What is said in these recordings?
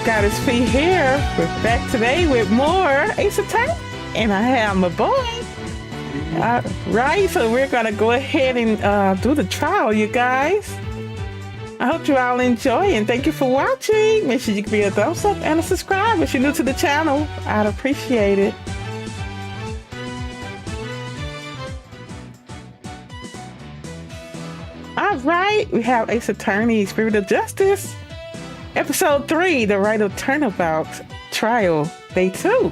GameGoddessFee here. We're back today with more Ace Attorney, and I have my boy. Right, so we're gonna go ahead and do the trial, you guys. I hope you all enjoy, and thank you for watching. Make sure you give me a thumbs up and a subscribe if you're new to the channel. I'd appreciate it. All right, we have Ace Attorney, Spirit of Justice, Episode 3, the Rite of Turnabout Trial, Day 2.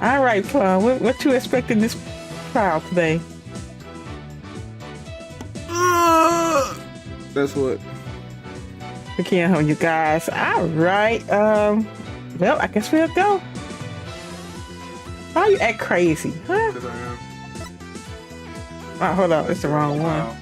All right, what you expecting this trial today? That's what. We can't hold you guys. All right, well, I guess we'll go. Why you act crazy, huh? Oh, hold on, it's the wrong one.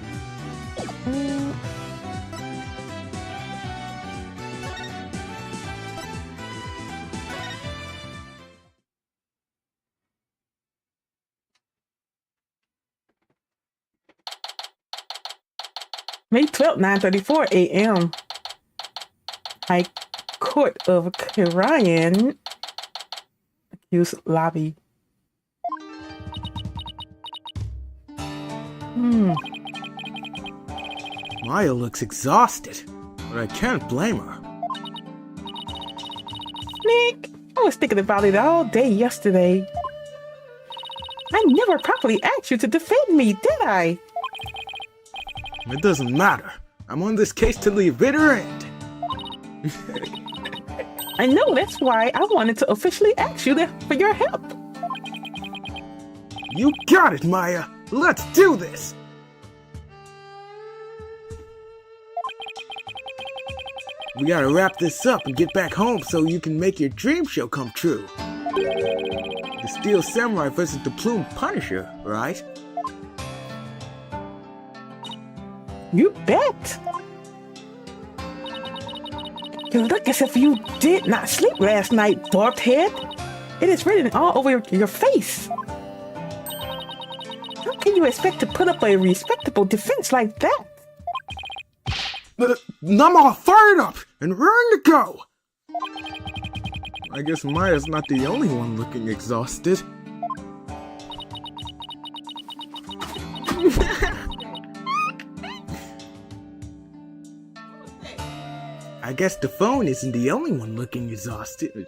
May 12th, 9:34 a.m. High Court of Karayan accused lobby. Maya looks exhausted, but I can't blame her. Nick, I was thinking about it all day yesterday. I never properly asked you to defend me, did I? It doesn't matter. I'm on this case till the bitter end. I know, that's why I wanted to officially ask you for your help. You got it, Maya. Let's do this. We gotta wrap this up and get back home so you can make your dream show come true. The Steel Samurai versus the Plume Punisher, right? You bet. You look as if you did not sleep last night, barbed head. It is written all over your face. How can you expect to put up a respectable defense like that? I'm all fired up and raring to go. I guess Maya's not the only one looking exhausted. I guess the phone isn't the only one looking exhausted.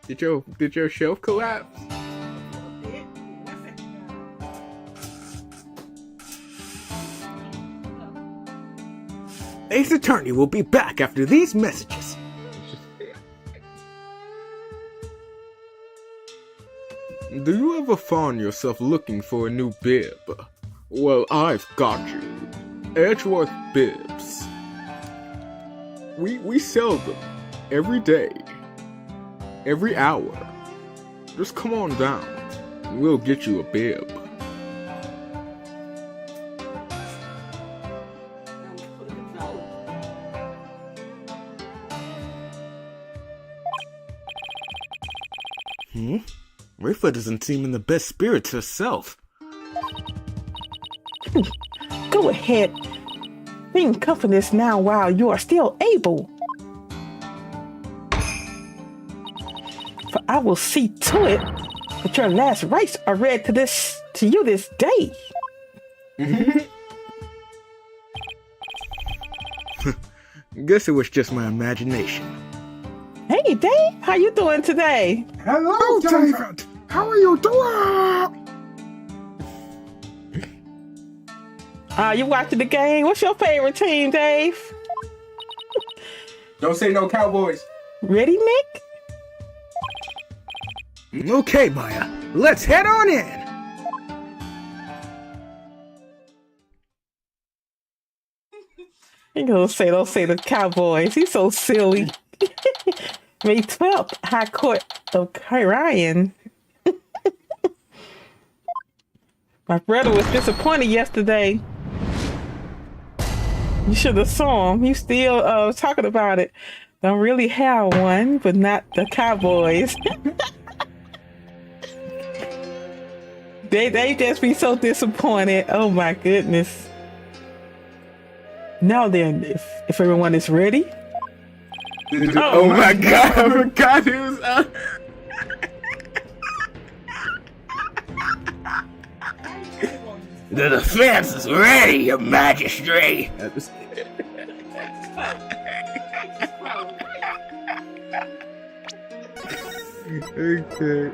Did your shelf collapse? Ace Attorney will be back after these messages. Do you ever find yourself looking for a new bib? Well, I've got you. Edgeworth Bibs. We sell them every day, every hour. Just come on down and we'll get you a bib. Rifa doesn't seem in the best spirits herself. Go ahead. Bring confidence now while you are still able. For I will see to it that your last rites are read to you this day. Guess it was just my imagination. Hey, Dave, how you doing today? Hello, David. How are you doing? You watching the game? What's your favorite team, Dave? Don't say no Cowboys. Ready, Nick? Okay, Maya. Let's head on in. You gonna say, don't say the Cowboys. He's so silly. May 12th, High Court of Karayan. My brother was disappointed yesterday. You should have saw him. He's still talking about it. Don't really have one, but not the Cowboys. They just be so disappointed. Oh my goodness. Now then, if everyone is ready. Oh my god, I forgot it was The defense is ready, Your Majesty. Okay.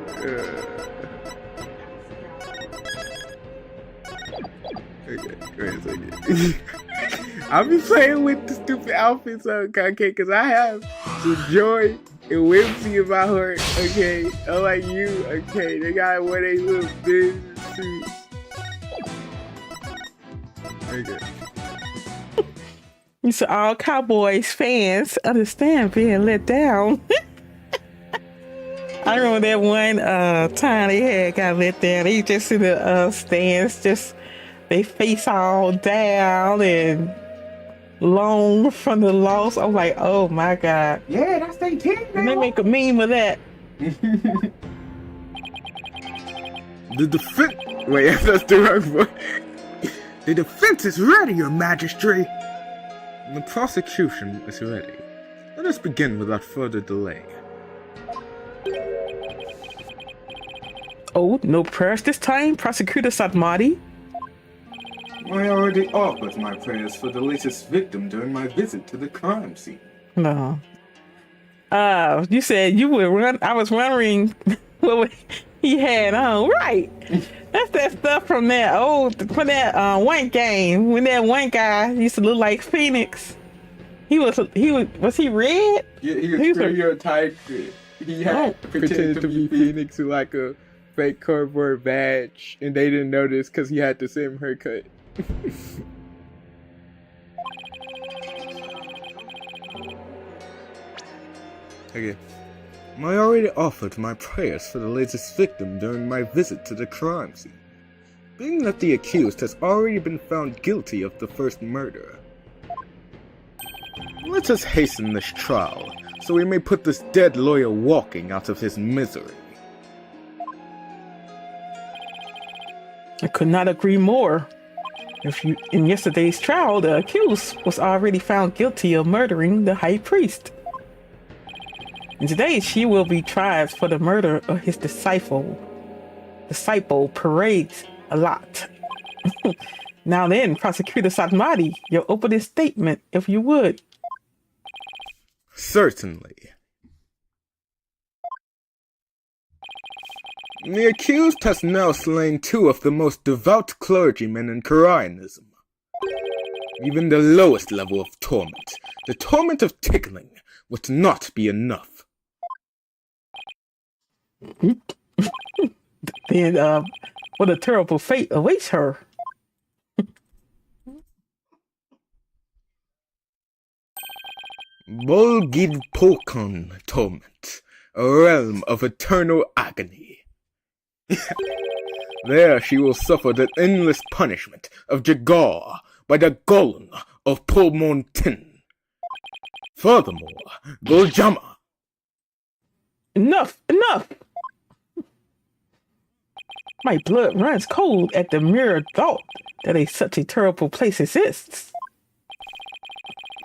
Okay, wait a second. I'll be playing with the stupid outfits, okay, because I have some joy and whimsy in my heart, okay? Unlike you, okay? They gotta wear their little business suits. Okay. So all Cowboys fans understand being let down. I remember that one time they had got let down. They just in the stands, just they face all down and long from the loss. I'm like, oh my god. Yeah, that's their team. And they make a meme of that. The defense. Wait, that's the wrong one. The defense is ready, Your Majesty. The prosecution is ready. Let us begin without further delay. Oh, no prayers this time, Prosecutor Satmati. I already offered my prayers for the latest victim during my visit to the crime scene. No. You said you would run. I was wondering what he had on. Right. That's that stuff from that one game when that one guy used to look like Phoenix. Was he red? Yeah, he was stereotyped. He had Pretended to be Phoenix with like a fake cardboard badge, and they didn't notice because he had the same haircut. Okay. I already offered my prayers for the latest victim during my visit to the crime scene. Being that the accused has already been found guilty of the first murder, let us hasten this trial so we may put this dead lawyer walking out of his misery. I could not agree more. In yesterday's trial, the accused was already found guilty of murdering the high priest. And today she will be tried for the murder of his disciple Parades a lot. Now then, Prosecutor Satmati, your opening statement, if you would. Certainly. The accused has now slain 2 of the most devout clergymen in Koreanism. Even the lowest level of torment, the torment of tickling, would not be enough. Then, what a terrible fate awaits her. Bolgidpokon torment, a realm of eternal agony. There she will suffer the endless punishment of Jagar by the golem of Pulmontin. Furthermore, Goljama. Enough! My blood runs cold at the mere thought that such a terrible place exists.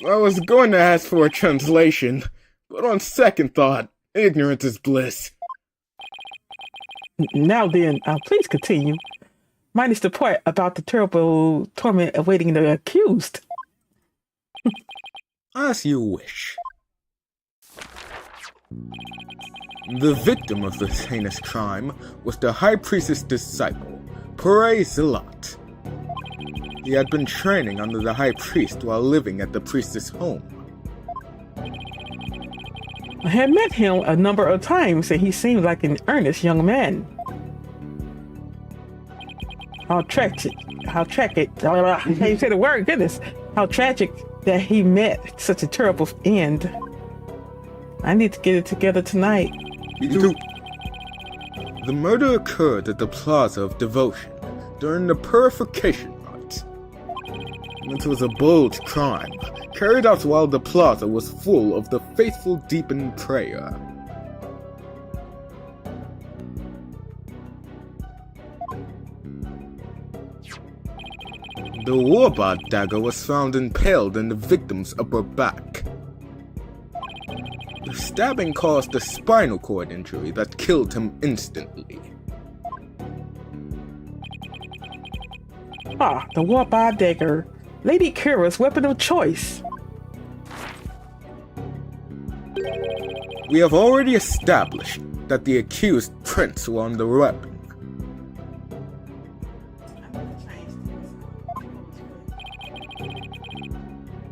I was going to ask for a translation, but on second thought, ignorance is bliss. Now then, please continue. Minus the part about the terrible torment awaiting the accused. As you wish. The victim of this heinous crime was the High Priestess' disciple, Praise Lot. He had been training under the High Priest while living at the priestess' home. I had met him a number of times and he seemed like an earnest young man. How tragic, I can't even say the word, goodness. How tragic that he met such a terrible end. I need to get it together tonight. Me too. The murder occurred at the Plaza of Devotion during the Purification Rite. It was a bold crime, carried out while the plaza was full of the faithful deep in prayer. The warbot dagger was found impaled in the victim's upper back. The stabbing caused a spinal cord injury that killed him instantly. Ah, the warbot dagger. Lady Kira's weapon of choice. We have already established that the accused prints were on the weapon.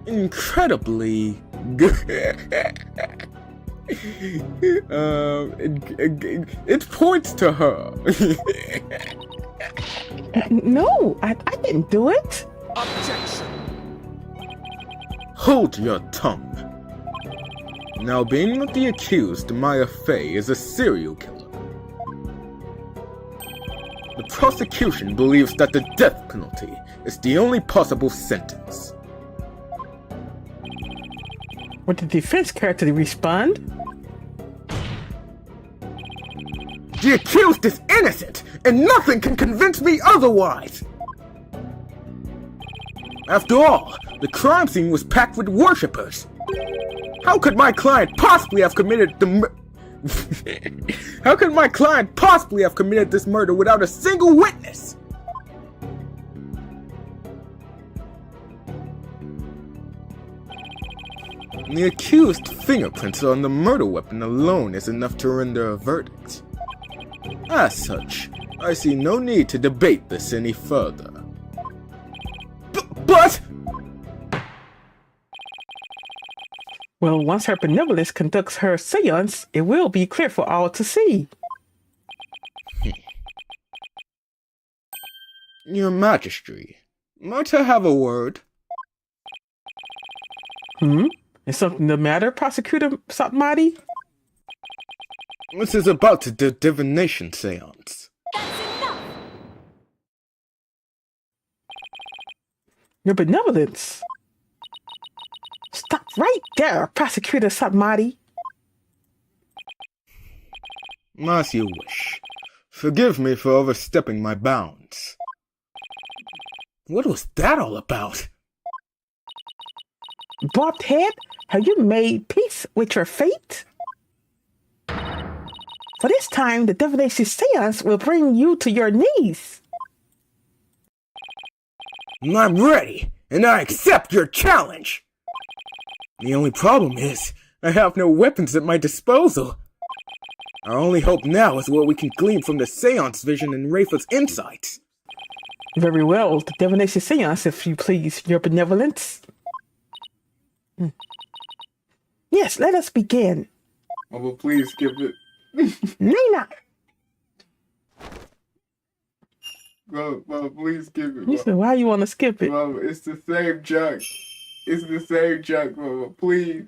Incredibly it points to her. No, I didn't do it. Objection! Hold your tongue. Now, being that the accused, Maya Fey, is a serial killer, the prosecution believes that the death penalty is the only possible sentence. Would the defense character respond? The accused is innocent, and nothing can convince me otherwise! After all, the crime scene was packed with worshippers. How could my client possibly have committed How could my client possibly have committed this murder without a single witness? The accused's fingerprints on the murder weapon alone is enough to render a verdict. As such, I see no need to debate this any further. But... Well, once her benevolence conducts her seance, it will be clear for all to see. Your Majesty, might I have a word? Is something the matter, Prosecutor Satmati? This is about the divination seance. Your benevolence. Stop right there, Prosecutor Satmati. As you wish. Forgive me for overstepping my bounds. What was that all about? Bobbed head, have you made peace with your fate? For this time, the divination seance will bring you to your knees. I'm ready, and I accept your challenge! The only problem is, I have no weapons at my disposal. Our only hope now is what we can glean from the seance vision and Rafa's insights. Very well, the divination seance, if you please, your benevolence. Yes, let us begin. Mama, please skip it. Nina! Mama, please skip it. He said, why you want to skip it? Mama, it's the same junk. It's the same junk, Mama. Please.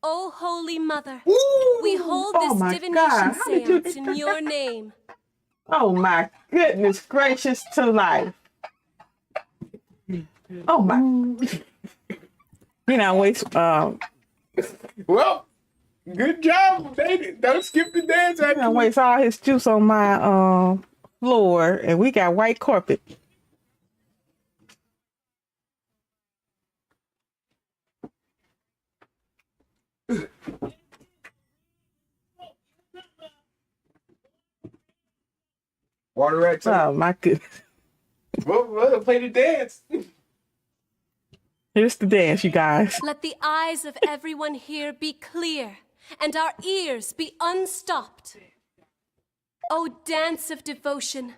Oh, Holy Mother, Ooh, we hold oh this my divination God, how did you- seance in your name. Oh my goodness gracious to life. Oh my. You know, waste, Well, good job, baby. Don't skip the dance. you know, waste all his juice on my floor, and we got white carpet. Water rats. Oh my goodness. Well, play the dance. Here's the dance, you guys. Let the eyes of everyone here be clear, and our ears be unstopped. O dance of devotion,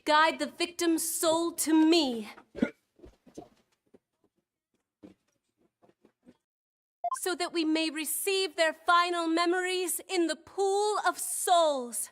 guide the victim's soul to me, so that we may receive their final memories in the pool of souls.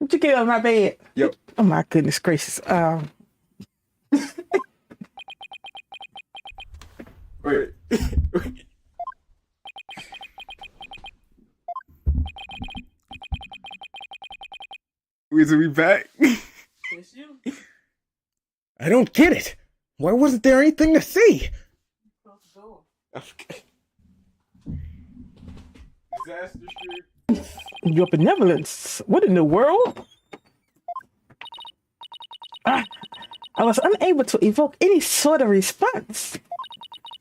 What you get on my bed? Yep. Oh my goodness gracious. Wait. Weasel, we back? It's you. I don't get it. Why wasn't there anything to see? Okay. Disaster Street. Your benevolence. What in the world? I was unable to evoke any sort of response.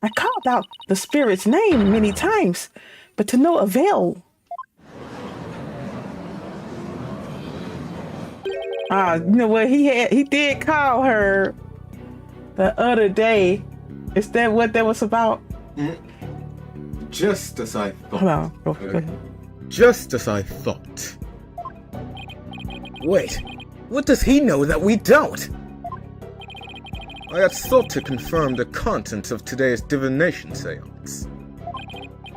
I called out the spirit's name many times, but to no avail. You know what? He did call her the other day. Is that what that was about? Just as I thought. Hold on. Go ahead. Just as I thought. Wait, what does he know that we don't? I had sought to confirm the contents of today's divination seance.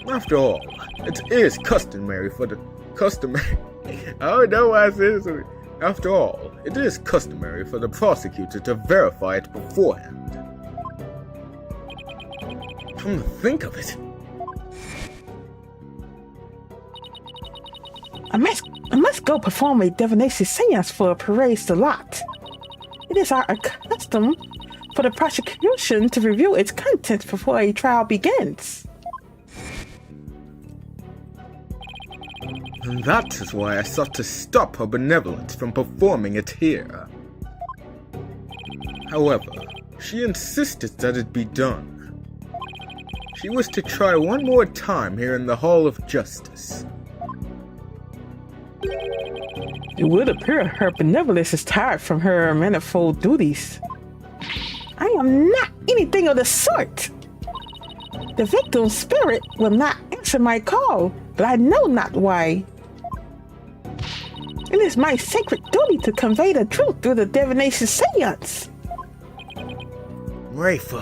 After all, it is customary for the I don't know why I said this. After all, it is customary for the prosecutor to verify it beforehand. Come to think of it. I must go perform a divination seance for Perez the lot. It is our custom for the prosecution to review its contents before a trial begins. And that is why I sought to stop her benevolence from performing it here. However, she insisted that it be done. She wished to try one more time here in the Hall of Justice. It would appear her benevolence is tired from her manifold duties. I am not anything of the sort. The victim's spirit will not answer my call, but I know not why. It is my sacred duty to convey the truth through the divination seance. Rafa.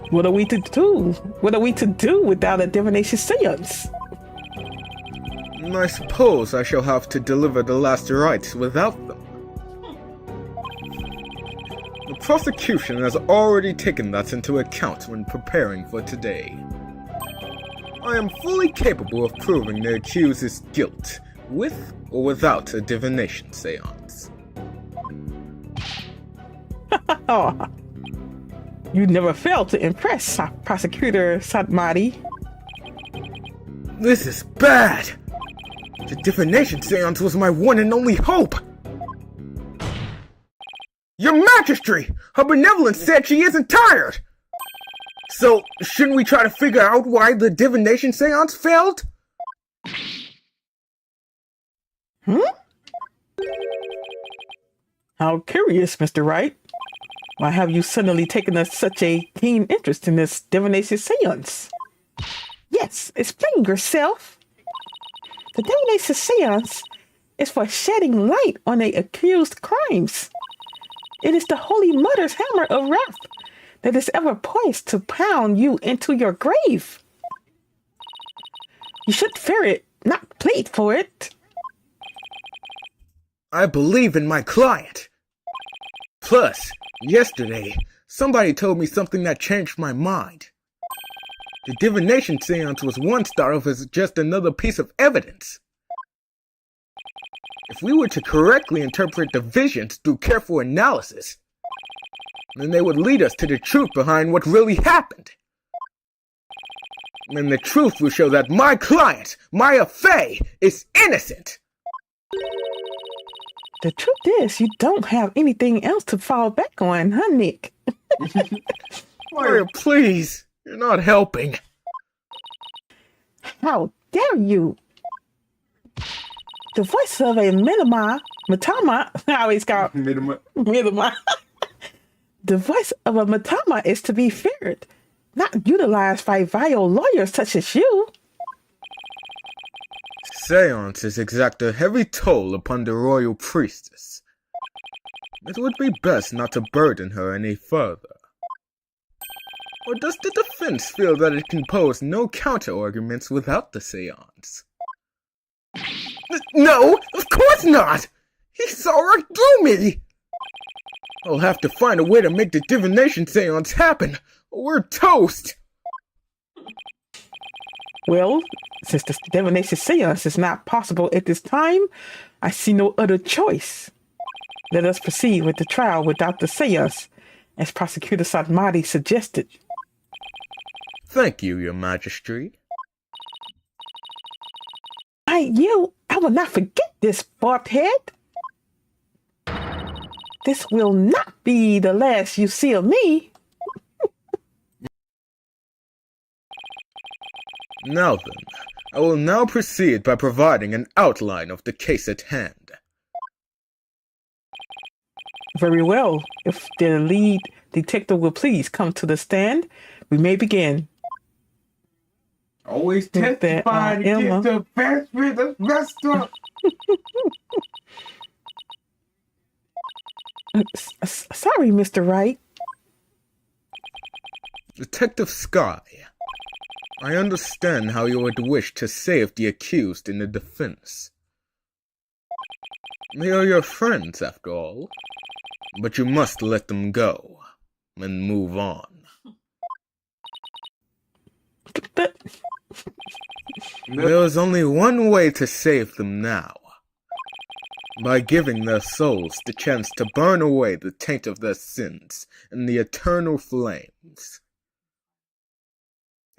What are we to do? What are we to do without a divination seance? I suppose I shall have to deliver the last rites without them. The prosecution has already taken that into account when preparing for today. I am fully capable of proving the accused's guilt, with or without a divination seance. Oh, you never failed to impress, Prosecutor Satmati. This is bad! The divination seance was my one and only hope! Your Majesty! Her benevolence said she isn't tired! So, shouldn't we try to figure out why the divination seance failed? How curious, Mr. Wright. Why have you suddenly taken such a keen interest in this divination seance? Yes, explain yourself. The divination seance is for shedding light on the accused crimes. It is the Holy Mother's hammer of wrath that is ever poised to pound you into your grave. You should fear it, not plead for it. I believe in my client. Plus, yesterday, somebody told me something that changed my mind. The divination seance was once thought of as just another piece of evidence. If we were to correctly interpret the visions through careful analysis, then they would lead us to the truth behind what really happened. And the truth will show that my client, Maya Fey, is innocent. The truth is, you don't have anything else to fall back on, huh, Nick? Maya, please. You're not helping. How dare you? The voice of a Matama, I always call Midama. The voice of a Matama is to be feared, not utilized by vile lawyers such as you. Seances exact a heavy toll upon the royal priestess. It would be best not to burden her any further. Or does the defense feel that it can pose no counter-arguments without the seance? No, of course not! He saw right through me! I'll have to find a way to make the divination seance happen, or we're toast! Well, since the divination seance is not possible at this time, I see no other choice. Let us proceed with the trial without the seance, as Prosecutor Satmati suggested. Thank you, Your Majesty. I will not forget this, bald head. This will not be the last you see of me. Now then, I will now proceed by providing an outline of the case at hand. Very well. If the lead detective will please come to the stand, we may begin. Always With that, testify to Emma. get the best bit of messed up. Sorry, Mr. Wright. Detective Sky, I understand how you would wish to save the accused in the defense. They are your friends, after all. But you must let them go and move on. But There is only one way to save them now. By giving their souls the chance to burn away the taint of their sins in the eternal flames.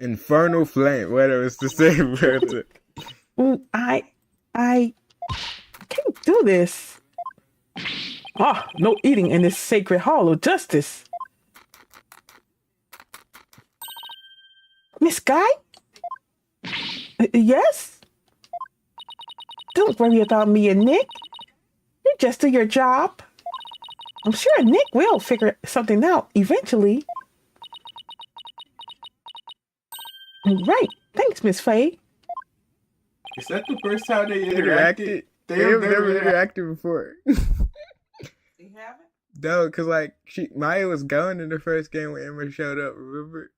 Infernal flame, whatever it's the same word. I can't do this. No eating in this sacred hall of justice. Miss Guy? Yes? Don't worry about me and Nick. You just do your job. I'm sure Nick will figure something out eventually. Right. Thanks, Miss Faye. Is that the first time they Interacted? interacted? They've never interacted before. You haven't? No, because like Maya was gone in the first game when Emma showed up, remember?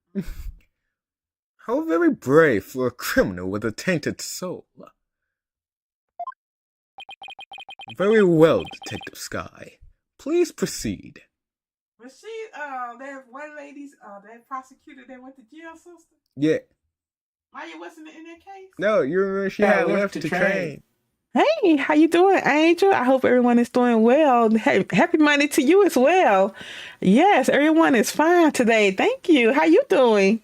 How very brave for a criminal with a tainted soul. Very well, Detective Sky. Please proceed. Was she, that one lady's, that prosecutor that went to jail, sister? Yeah. Maya wasn't in that case? No, you remember she Yeah, had left to train. Hey, how you doing, Angel? I hope everyone is doing well. Hey, happy Monday to you as well. Yes, everyone is fine today. Thank you. How you doing?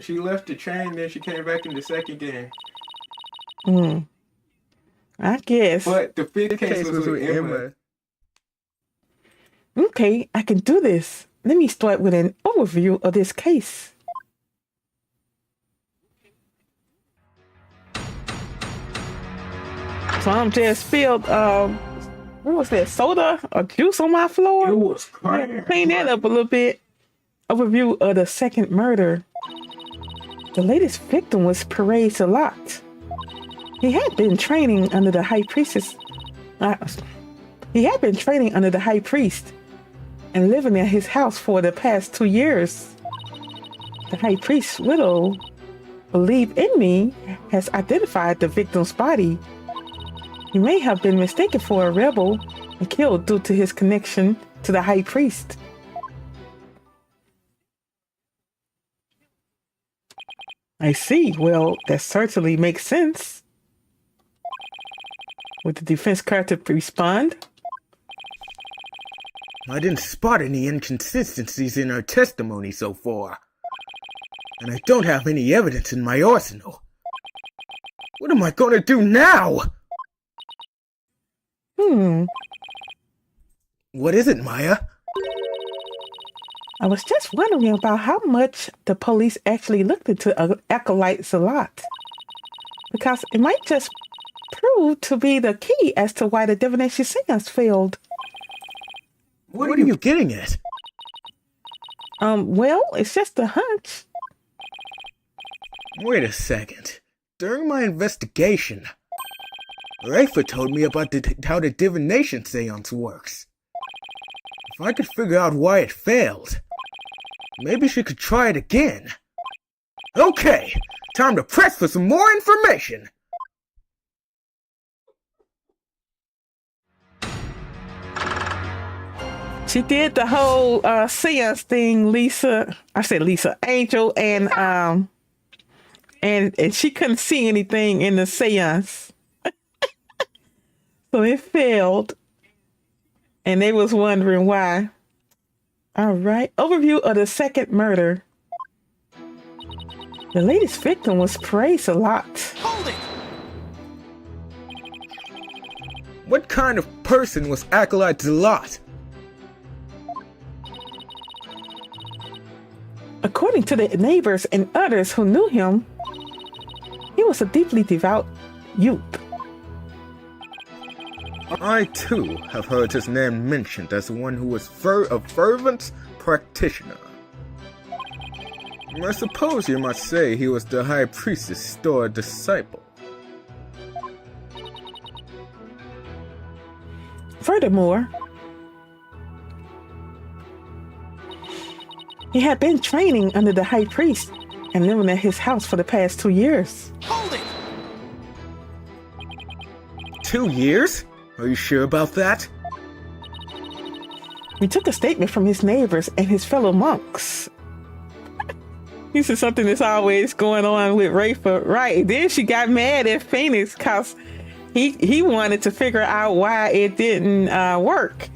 She left to train, then she came back in the second game. I guess. But the fifth Case case was with Emma. Okay, I can do this. Let me start with an overview of this case. Some just spilled, what was that, soda or juice on my floor? It was crazy. Clean that up a little bit. Overview of the second murder. The latest victim was Perez Salat. He had been training under the high priestess. He had been training under the high priest and living at his house for the past 2 years. The high priest's widow, Believe in Me, has identified the victim's body. He may have been mistaken for a rebel and killed due to his connection to the high priest. I see. Well, that certainly makes sense. Would the defense character respond? I didn't spot any inconsistencies in her testimony so far. And I don't have any evidence in my arsenal. What am I gonna do now? What is it, Maya? I was just wondering about how much the police actually looked into Acolyte Salat. Because it might just prove to be the key as to why the divination seance failed. What are you getting at? Well, it's just a hunch. Wait a second. During my investigation, Rafa told me about how the divination seance works. If I could figure out why it failed, maybe she could try it again. Okay, time to press for some more information. She did the whole seance thing, Lisa. I said Lisa, Angel, and she couldn't see anything in the seance. So it failed. And they was wondering why. All right. Overview of the second murder. The latest victim was praised a lot. Hold it! What kind of person was Acolyte Zealot? According to the neighbors and others who knew him, he was a deeply devout youth. I too have heard his name mentioned as one who was a fervent practitioner. I suppose you might say he was the High Priestess' store disciple. Furthermore, he had been training under the High Priest and living at his house for the past 2 years. Hold it! 2 years? Are you sure about that? We took a statement from his neighbors and his fellow monks. This is something that's always going on with Rafa, right? Then she got mad at Phoenix because he wanted to figure out why it didn't work.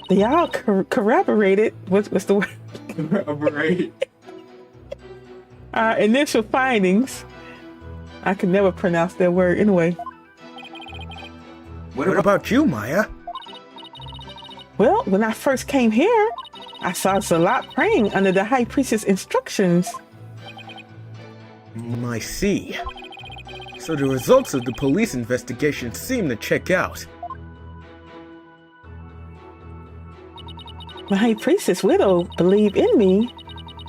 They all corroborated. What's the word? Corroborate. Our initial findings. I can never pronounce that word anyway. What about you, Maya? Well, when I first came here, I saw Zealot praying under the High Priestess' instructions. I see. So the results of the police investigation seem to check out. The High Priestess' widow, believe in me,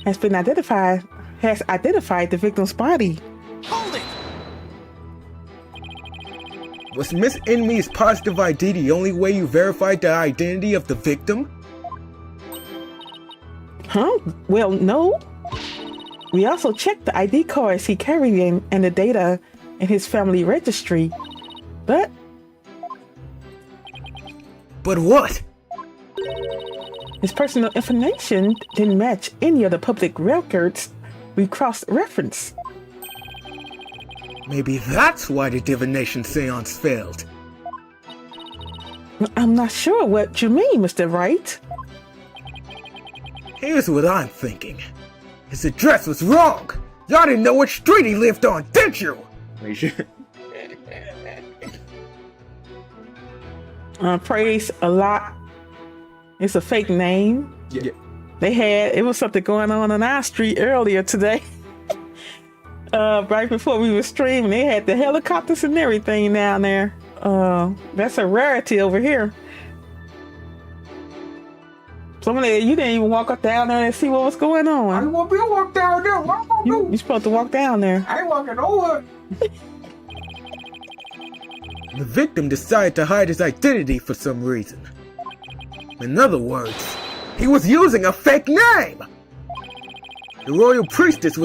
has identified the victim's body. Hold it! Was Miss Enmy's positive ID the only way you verified the identity of the victim? Huh? Well, no. We also checked the ID cards he carried in and the data in his family registry. But what? His personal information didn't match any of the public records we cross-referenced. Maybe that's why the divination seance failed. I'm not sure what you mean, Mr. Wright. Here's what I'm thinking. His address was wrong! Y'all didn't know which street he lived on, did you? Praise a lot. It's a fake name. Yeah. It was something going on our street earlier today. Right before we were streaming, they had the helicopters and everything down there. That's a rarity over here. You didn't even walk up down there and see what was going on. I won't be walk down there. What am I gonna do? You're supposed to walk down there. I ain't walking over. The victim decided to hide his identity for some reason. In other words, he was using a fake name! The royal priestess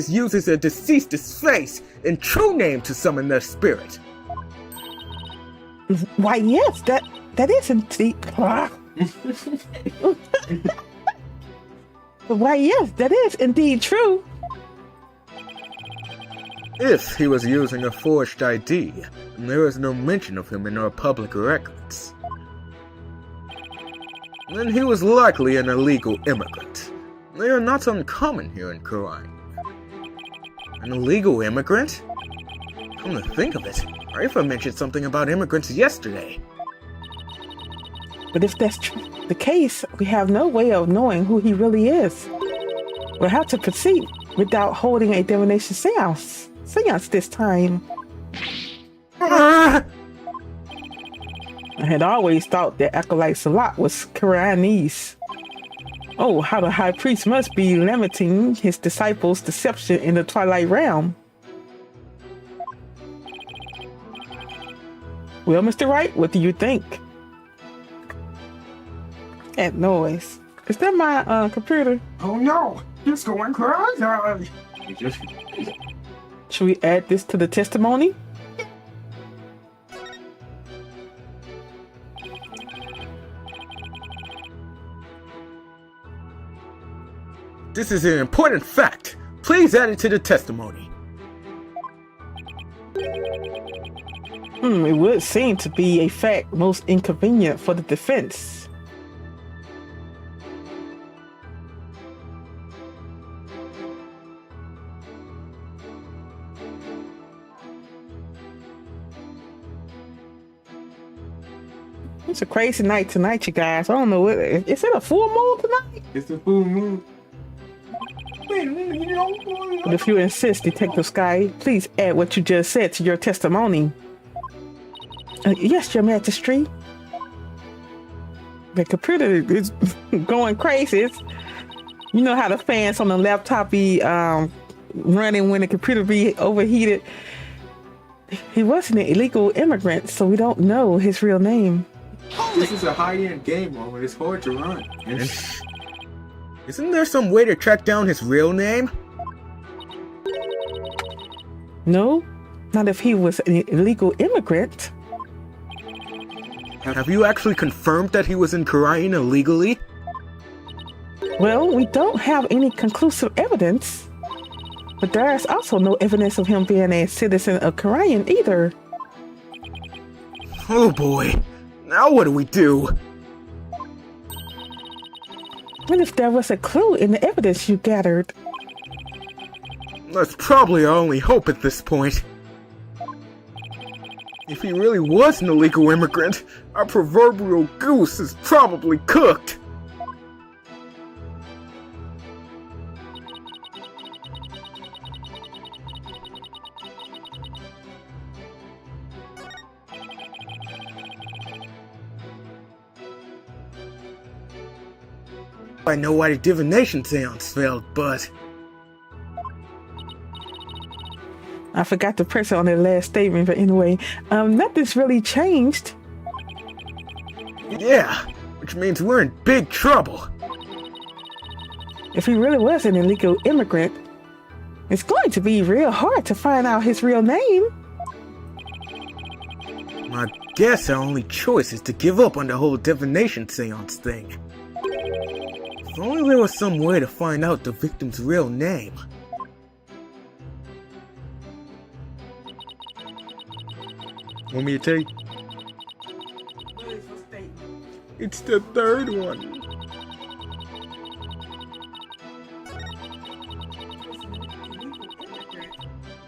uses a deceased's face and true name to summon their spirit. Why, yes, that is indeed. Why, yes, that is indeed true. If he was using a forged ID, there is no mention of him in our public records. Then he was likely an illegal immigrant. They are not uncommon here in Karine. An illegal immigrant? Come to think of it, Rafa mentioned something about immigrants yesterday. But if that's the case, we have no way of knowing who he really is. We'll have to proceed without holding a divination seance this time. I had always thought that Acolyte Salat was Karine's. Oh, how the High Priest must be limiting his disciples' deception in the Twilight Realm. Well, Mr. Wright, what do you think? That noise. Is that my computer? Oh no, it's going crazy. Should we add this to the testimony? This is an important fact. Please add it to the testimony. It would seem to be a fact most inconvenient for the defense. It's a crazy night tonight, you guys. I don't know. Is it a full moon tonight? It's a full moon. But if you insist, Detective Sky, please add what you just said to your testimony. Yes, Your Majesty. The computer is going crazy. You know how the fans on the laptop be running when the computer be overheated. He wasn't an illegal immigrant, so we don't know his real name. This is a high-end game moment. It's hard to run. Isn't there some way to track down his real name? No, not if he was an illegal immigrant. Have you actually confirmed that he was in Korea illegally? Well, we don't have any conclusive evidence, but there is also no evidence of him being a citizen of Korea either. Oh boy, now what do we do? What if there was a clue in the evidence you gathered? That's probably our only hope at this point. If he really was an illegal immigrant, our proverbial goose is probably cooked. I know why the divination seance failed, but... I forgot to press it on that last statement, but anyway, nothing's really changed. Yeah, which means we're in big trouble. If he really was an illegal immigrant, it's going to be real hard to find out his real name. I guess our only choice is to give up on the whole divination seance thing. If only there was some way to find out the victim's real name. Want me to tell you? It's the third one.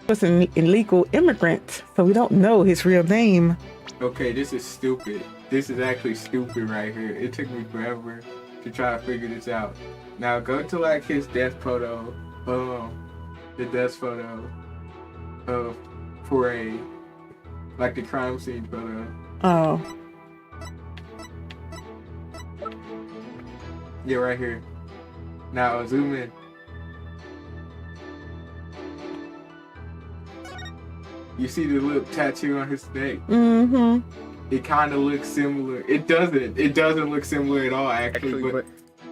Was an illegal immigrant, so we don't know his real name. Okay, this is stupid. This is actually stupid right here. It took me forever to try to figure this out. Now go to like his death photo. The death photo of Parade. Like the crime scene photo. Oh. Yeah, right here. Now zoom in. You see the little tattoo on his neck? Mm-hmm. It kind of looks similar. It doesn't look similar at all, actually. But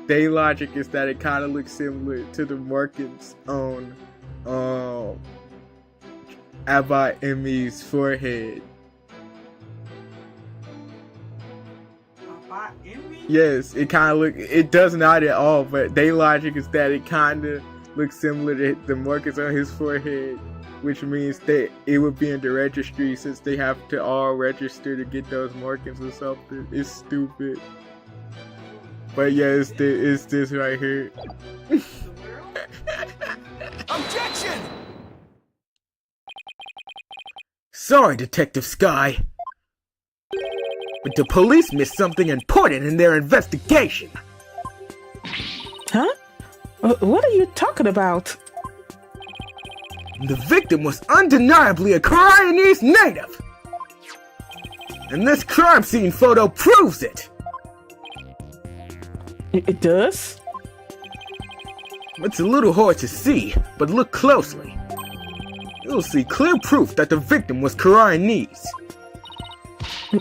their logic is that it kind of looks similar to the markings on Abba Emmy's forehead. Yes, it kind of it does not at all, but their logic is that it kind of looks similar to the markings on his forehead, which means that it would be in the registry since they have to all register to get those markings or something. It's stupid. But yeah, it's this right here. Objection! Sorry, Detective Sky, but the police missed something important in their investigation. Huh? What are you talking about? The victim was undeniably a Koreanese native, and this crime scene photo proves it. It does? It's a little hard to see, but look closely. You'll see clear proof that the victim was Koreanese.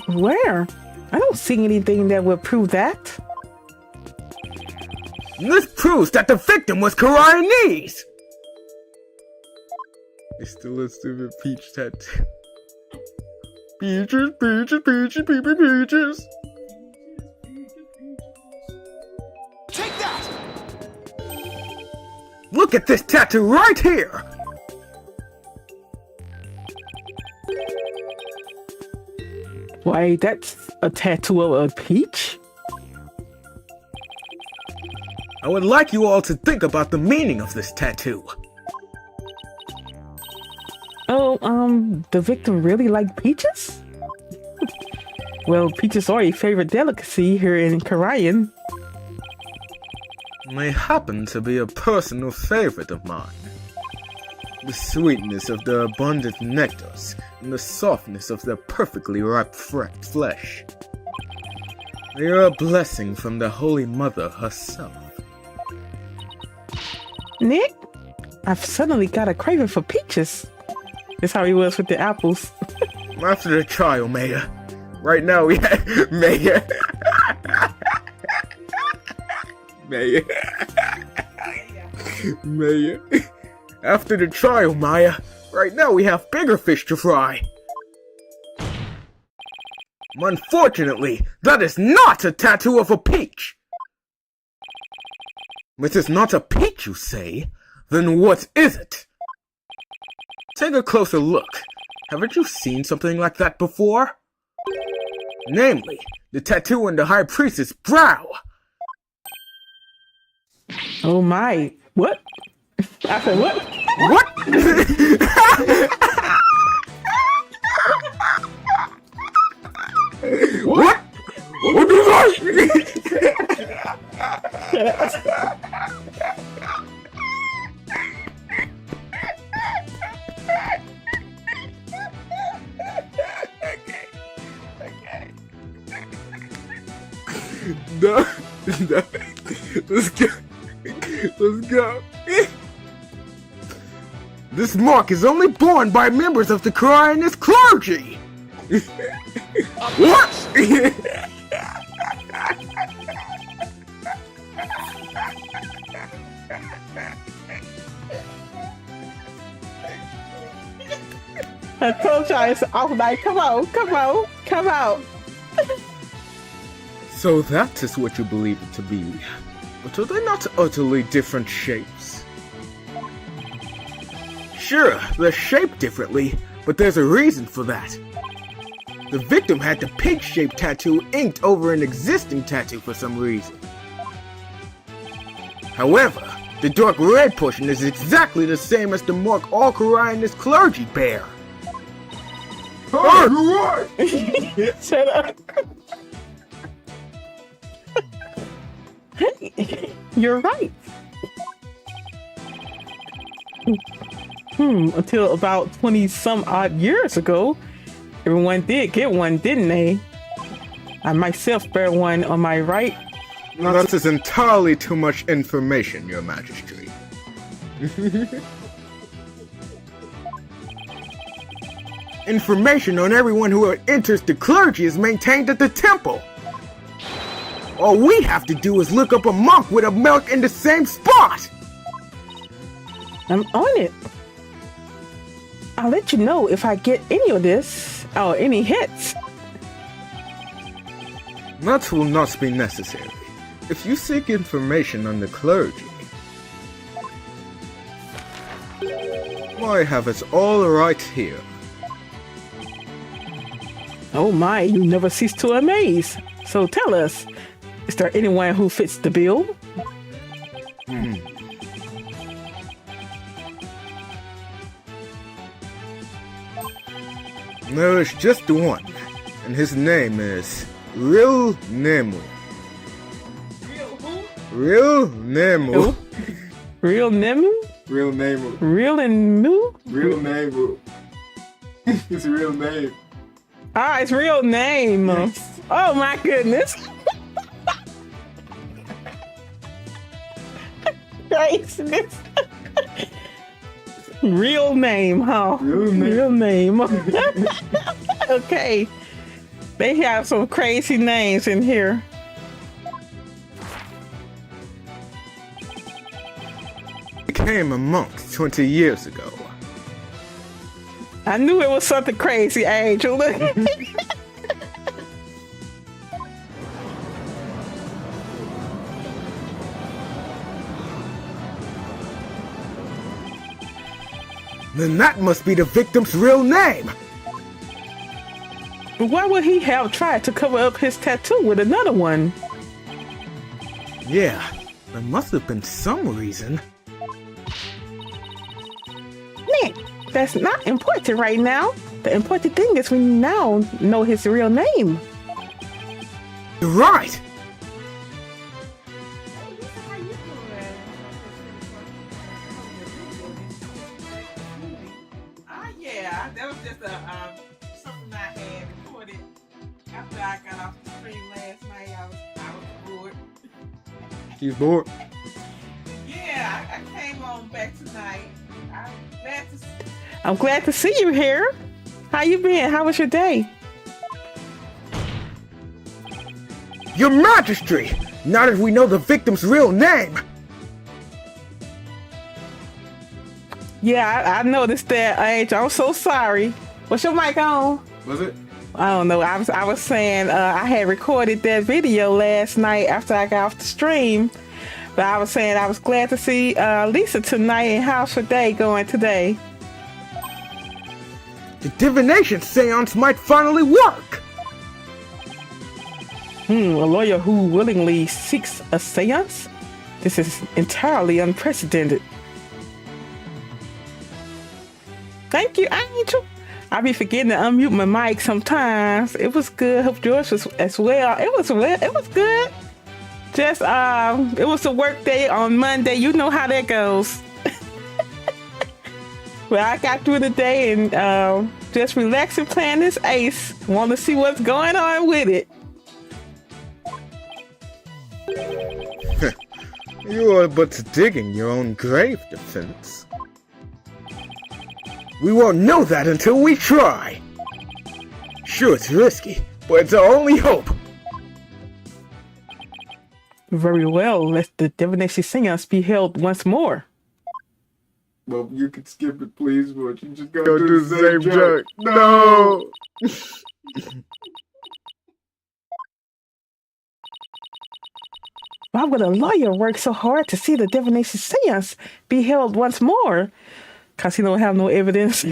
Where? I don't see anything that would prove that. This proves that the victim was Koreanese! It's still a stupid peach tattoo. Peaches, peaches, peaches, peaches, peaches. Take that! Look at this tattoo right here! Why, that's a tattoo of a peach? I would like you all to think about the meaning of this tattoo. Oh, the victim really liked peaches? Well, peaches are a favorite delicacy here in Korean. They happen to be a personal favorite of mine. The sweetness of their abundant nectars and the softness of their perfectly ripe flesh. They are a blessing from the Holy Mother herself. Nick, I've suddenly got a craving for peaches. That's how he was with the apples. After the trial, Maya. Right now we have Maya. Maya. Maya. After the trial, Maya. Right now we have bigger fish to fry. Unfortunately, that is not a tattoo of a peach. It is not a peach, you say? Then what is it? Take a closer look. Haven't you seen something like that before? Namely, the tattoo on the High Priestess' brow. Oh my, what? I said what? What? What? What is that? No. Let's go. Let's go. This mark is only borne by members of the Koreanist clergy. What? I told y'all it's off night. Come on, come on, come out. So that is what you believe it to be. But are they not utterly different shapes? Sure, they're shaped differently, but there's a reason for that. The victim had the pig-shaped tattoo inked over an existing tattoo for some reason. However, the dark red portion is exactly the same as the mark all Koreanist clergy bear. Oh, you're right! Shut up. You're right. Until about 20 some odd years ago, everyone did get one, didn't they? I myself bear one on my right. That is entirely too much information, Your Majesty. Information on everyone who enters the clergy is maintained at the temple. All we have to do is look up a monk with a milk in the same spot. I'm on it. I'll let you know if I get any of this or any hits. That will not be necessary. If you seek information on the clergy, I have it all right here. Oh my, you never cease to amaze. So tell us, is there anyone who fits the bill? There is just one, and his name is Real Nemu. Real Nemu. Who? Real Nemu? Real name. Real and Moo? Real name. It's a real name. Ah, it's real name. Yes. Oh my goodness. Craziness. Real name, huh? Real name. Real name. Okay. They have some crazy names in here. Became a monk 20 years ago. I knew it was something crazy, Angel. Then that must be the victim's real name. Why would he have tried to cover up his tattoo with another one? Yeah, there must have been some reason. Nick, that's not important right now. The important thing is we now know his real name. You're right. Yeah, that was just something I had recorded after I got off the stream last night. I was bored. She's bored. Yeah, I came on back tonight. I'm glad to see you here. How you been? How was your day? Your Majesty! Now that we know the victim's real name! Yeah, I noticed that, Angel. I'm so sorry. What's your mic on? Was it? I don't know. I was saying I had recorded that video last night after I got off the stream. But I was saying I was glad to see Lisa tonight, and how's her day going today? The divination seance might finally work! A lawyer who willingly seeks a seance? This is entirely unprecedented. Thank you, Angel. I be forgetting to unmute my mic sometimes. It was good. Hope yours was as well. It was good. Just it was a work day on Monday. You know how that goes. Well, I got through the day and just relaxing playing this ace. Want to see what's going on with it. You are but digging your own grave, Defense. We won't know that until we try. Sure, it's risky, but it's our only hope. Very well. Let the divination seance be held once more. Well, you can skip it, please, but you just go do the same joke. No! Why would a lawyer work so hard to see the divination seance be held once more? Because he don't have no evidence.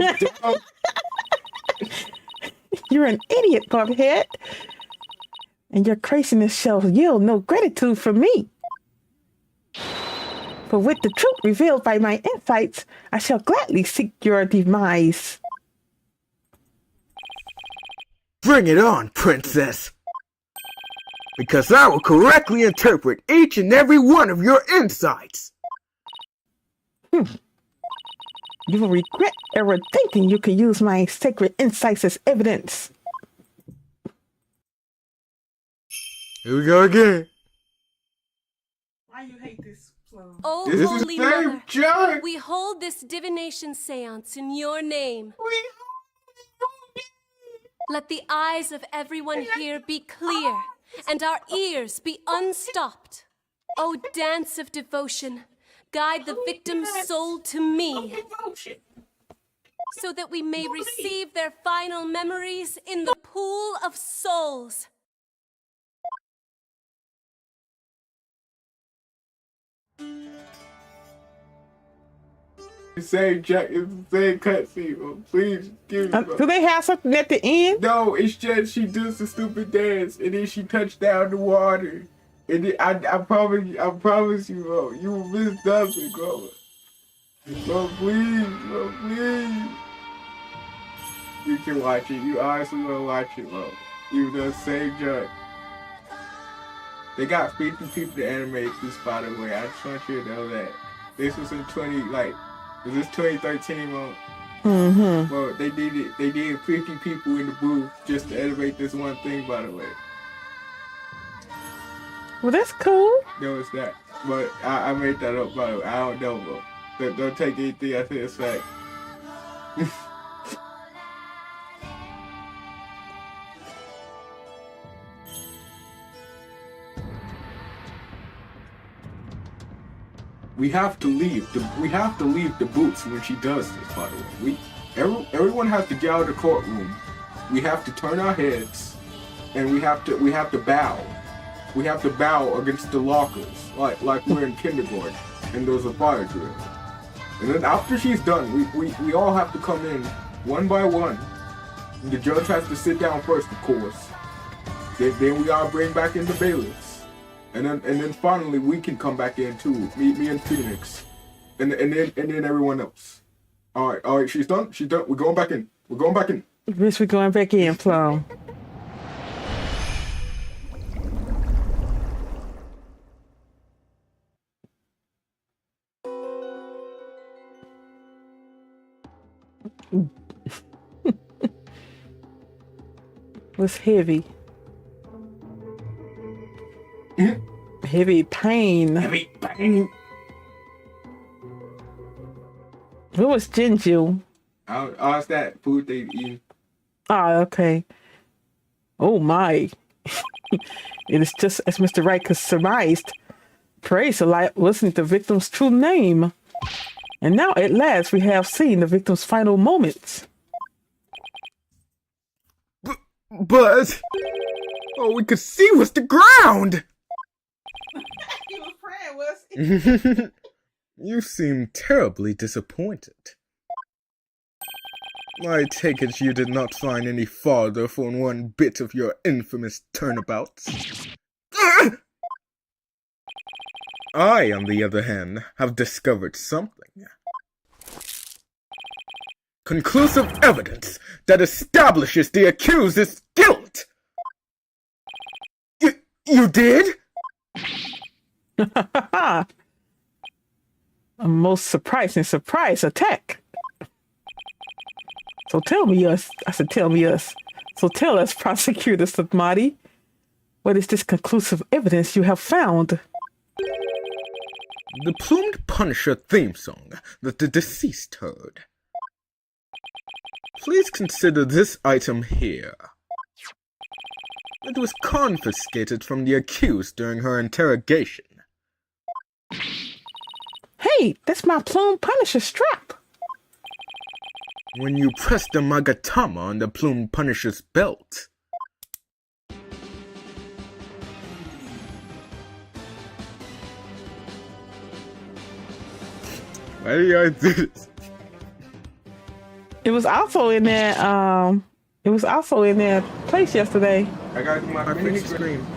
You're an idiot, Bobhead. And your craziness shall yield no gratitude from me. But with the truth revealed by my insights, I shall gladly seek your demise. Bring it on, Princess! Because I will correctly interpret each and every one of your insights! You will regret ever thinking you can use my sacred insights as evidence. Here we go again. Why you hate this flow? Oh, This is Holy the same Mother, joke! we hold this divination seance in your name. Let the eyes of everyone here be clear, and our ears be unstopped. O dance of devotion, guide the victim's soul to me, so that we may receive their final memories in the pool of souls. The same Jack is the same cutscene, bro. Please give me. Do they have something at the end? No, it's just she does the stupid dance and then she touched down the water. And then I promise you, bro, you will miss nothing, bro. Bro, please. You can watch it. You honestly want to watch it, bro. Even though it's the same joke. They got 50 people to animate this, by the way. I just want you to know that. This was in is this 2013, bro? Mm-hmm. Well, they did it. They did 50 people in the booth just to animate this one thing, by the way. Well, that's cool. No, it's not. But I made that up, by the way. I don't know, bro. Don't take anything I say as fact. We have to leave the booths when she does this, by the way. Everyone has to get out of the courtroom. We have to turn our heads and we have to bow. We have to bow against the lockers, like we're in kindergarten and there's a fire drill. And then after she's done, we all have to come in one by one. And the judge has to sit down first, of course. Then we all bring back in the bailiffs. And then finally we can come back in too. Me and Phoenix. And then everyone else. Alright, she's done. We're going back in. Bitch, we're going back in, Plum. Was heavy. Heavy pain. Heavy pain. What was Jinju? Oh, it's that food they've eaten. Ah, okay. Oh my. It is just as Mr. Wright surmised. Praise the light wasn't the victim's true name. And now at last we have seen the victim's final moments. But all we could see was the ground! He was praying, was he? You seem terribly disappointed. I take it you did not find any fodder for one bit of your infamous turnabouts. I, on the other hand, have discovered something. Conclusive evidence that establishes the accused's guilt! You did? A most surprising surprise attack. So tell me us. I said, tell me us. So tell us, Prosecutor Samadhi, what is this conclusive evidence you have found? The Plumed Punisher theme song that the deceased heard. Please consider this item here. It was confiscated from the accused during her interrogation. Hey, that's my Plume Punisher strap. When you press the Magatama on the Plumed Punisher's belt. Why do I do this? It was also in that place yesterday. I gotta do my Phoenix scream.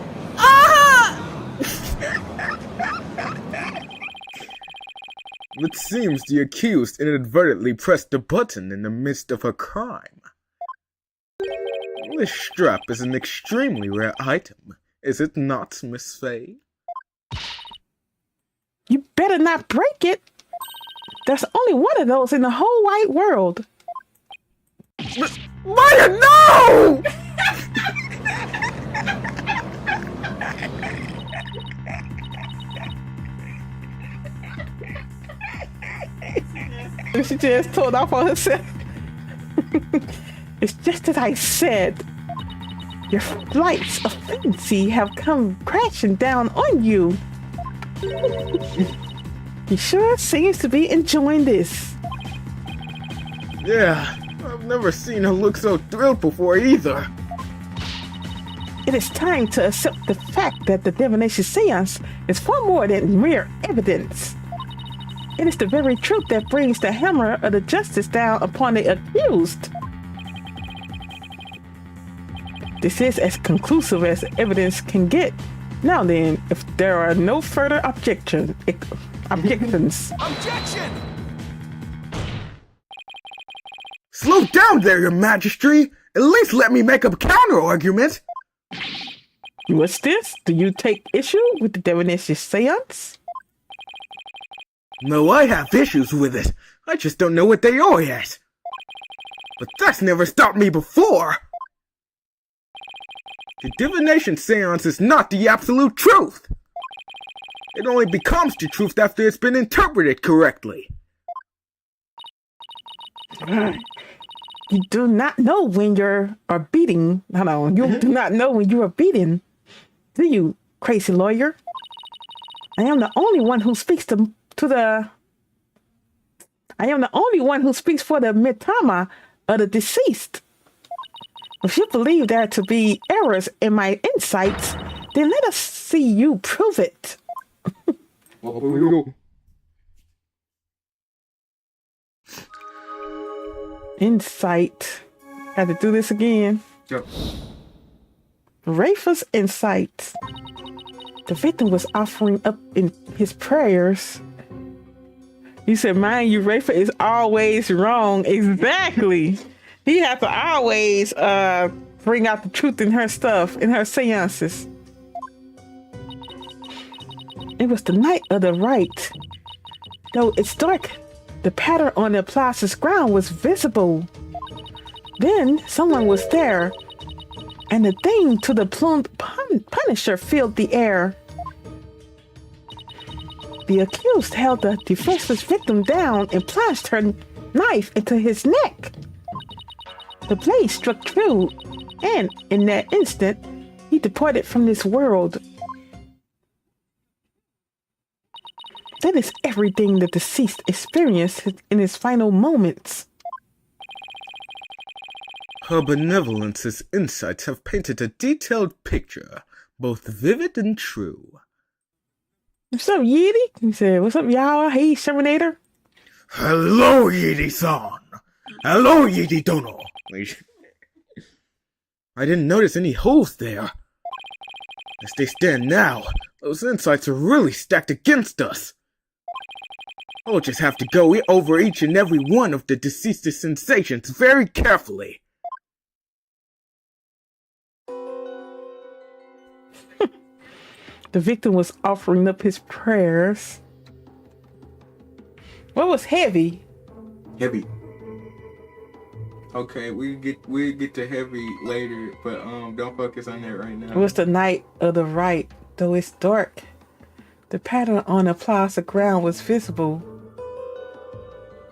It seems the accused inadvertently pressed the button in the midst of her crime. This strap is an extremely rare item, is it not, Miss Faye? You better not break it. There's only one of those in the whole wide world. Maya, no! She just told off on herself. It's just as I said. Your flights of fancy have come crashing down on you. He sure seems to be enjoying this. Yeah, I've never seen her look so thrilled before either. It is time to accept the fact that the divination seance is far more than mere evidence. It is the very truth that brings the hammer of the justice down upon the accused. This is as conclusive as evidence can get. Now then, if there are no further objections. Objection! Slow down there, your majesty! At least let me make a counter-argument! What's this? Do you take issue with the divination seance? No, I have issues with it. I just don't know what they are yet. But that's never stopped me before! The divination seance is not the absolute truth! It only becomes the truth after it's been interpreted correctly. You do not know when you are beating. Hold on. You do not know when you are beating. Do you, crazy lawyer? I am the only one who speaks for the mitama of the deceased. If you believe there to be errors in my insights, then let us see you prove it. Insight. Had to do this again. Yep. Rafa's insight. The victim was offering up in his prayers. You said, mind you, Rafa is always wrong. Exactly. He has to always bring out the truth in her stuff, in her seances. It was the night of the rite. Though it's dark, the pattern on the plaza's ground was visible. Then someone was there, and the thing to the plumed Punisher filled the air. The accused held the defenseless victim down and plunged her knife into his neck. The blade struck true, and in that instant, he departed from this world. That is everything the deceased experienced in his final moments. Her benevolence's insights have painted a detailed picture, both vivid and true. What's up, Yeety? He said, what's up, y'all? Hey, Terminator. Hello, Yeety-san. Hello, Yeety-dono. I didn't notice any holes there. As they stand now, those insights are really stacked against us. I'll just have to go over each and every one of the deceased's sensations very carefully. The victim was offering up his prayers. What was heavy? Heavy. Okay, we'll get to heavy later, but don't focus on that right now. It was the night of the rite, though it's dark. The pattern on the plaza ground was visible.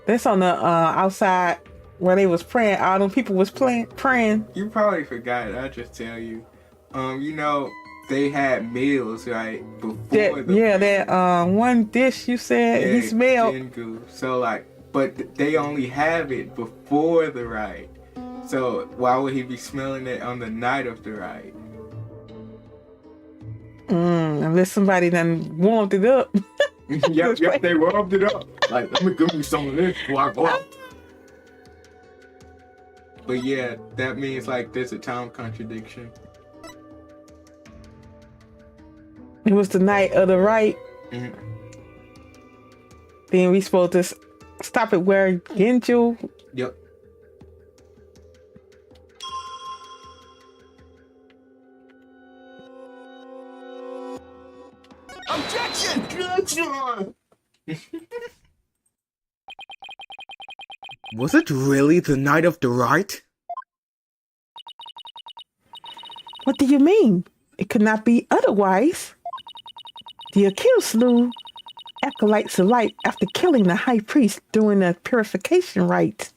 That's on the outside where they was praying. All them people was praying. You probably forgot. I'll just tell you. You know, they had meals right before that one dish you said he smelled. Jingu. So like, but they only have it before the rite. So why would he be smelling it on the night of the rite? Unless somebody done warmed it up. Yep, they warmed it up. Like, let me give me some of this before I go out. But yeah, that means like there's a time contradiction. It was the night of the rite. Mm-hmm. Then we supposed to stop it where Genju. Yep. Objection! Was it really the night of the rite? What do you mean? It could not be otherwise. The accused slew acolytes alike after killing the high priest during the purification rite.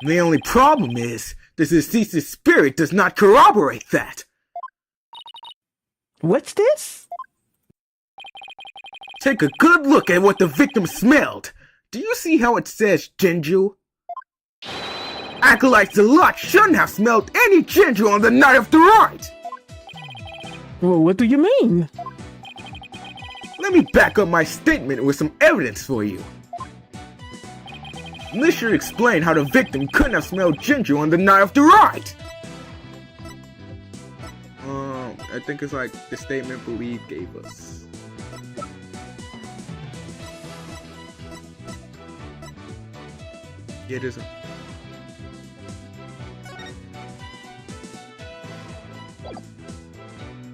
The only problem is, the deceased's spirit does not corroborate that. What's this? Take a good look at what the victim smelled. Do you see how it says Jinju? Acolytes alike shouldn't have smelled any Jinju on the night of the rite. Well, what do you mean? Let me back up my statement with some evidence for you. This should explain how the victim couldn't have smelled Jinju on the night of the rite. I think it's like the statement Believe gave us. Yeah, it is.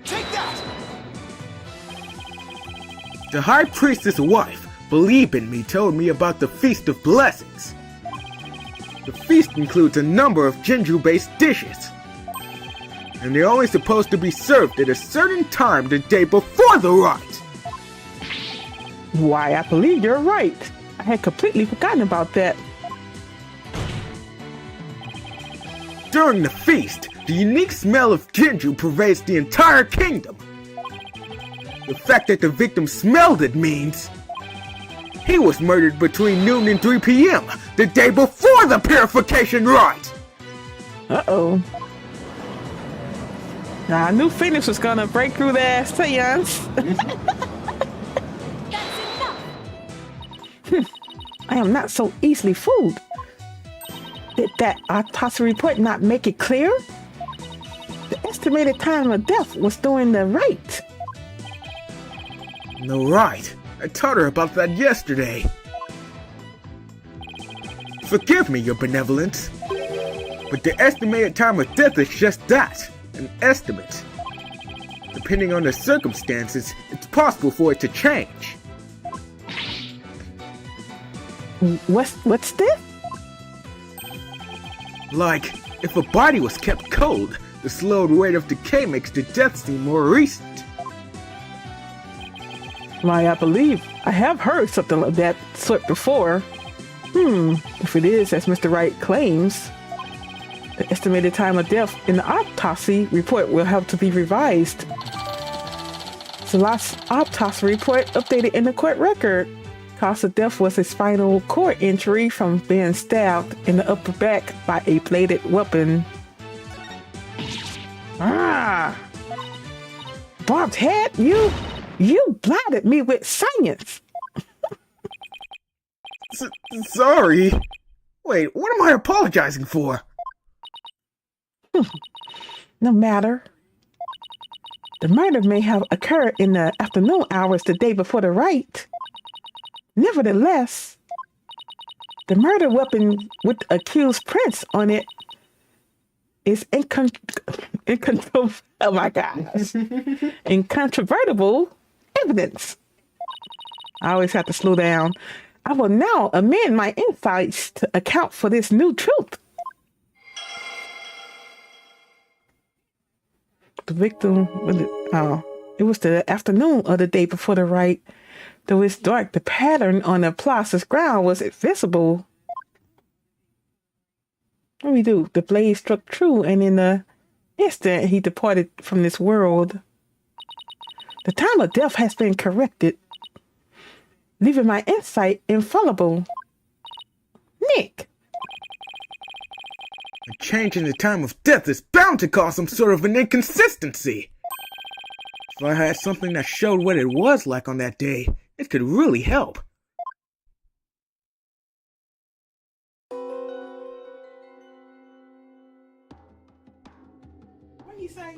Take that! The High Priestess' wife, Believe in Me, told me about the Feast of Blessings. The feast includes a number of Jinju-based dishes, and they're only supposed to be served at a certain time the day before the rite. Why, I believe you're right. I had completely forgotten about that. During the feast, the unique smell of Jinju pervades the entire kingdom. The fact that the victim smelled it means he was murdered between noon and 3 p.m. the day before the purification rite. Uh-oh. Now, I knew Phoenix was gonna break through that seance. That's enough! I am not so easily fooled. Did that autopsy report not make it clear? The estimated time of death was during the Rite. No, right. I told her about that yesterday. Forgive me, your benevolence, but the estimated time of death is just that, an estimate. Depending on the circumstances, it's possible for it to change. What's this? Like, if a body was kept cold, the slowed rate of decay makes the death seem more recent. Why, I believe I have heard something of that sort before. If it is as Mr. Wright claims, the estimated time of death in the autopsy report will have to be revised. The last autopsy report updated in the court record. Cause of death was a spinal cord injury from being stabbed in the upper back by a bladed weapon. Barbed head, you blinded me with science. Sorry. Wait, what am I apologizing for? No matter. The murder may have occurred in the afternoon hours the day before the Rite. Nevertheless, the murder weapon with the accused prints on it is incontrovertible evidence. I always have to slow down. I will now amend my insights to account for this new truth. The victim, it was the afternoon of the day before the Rite. Though it's dark, the pattern on the plaza's ground was visible. What do we do? The blade struck true, and in the instant he departed from this world. The time of death has been corrected, leaving my insight infallible. Nick! A change in the time of death is bound to cause some sort of an inconsistency. If I had something that showed what it was like on that day, it could really help. What do you say?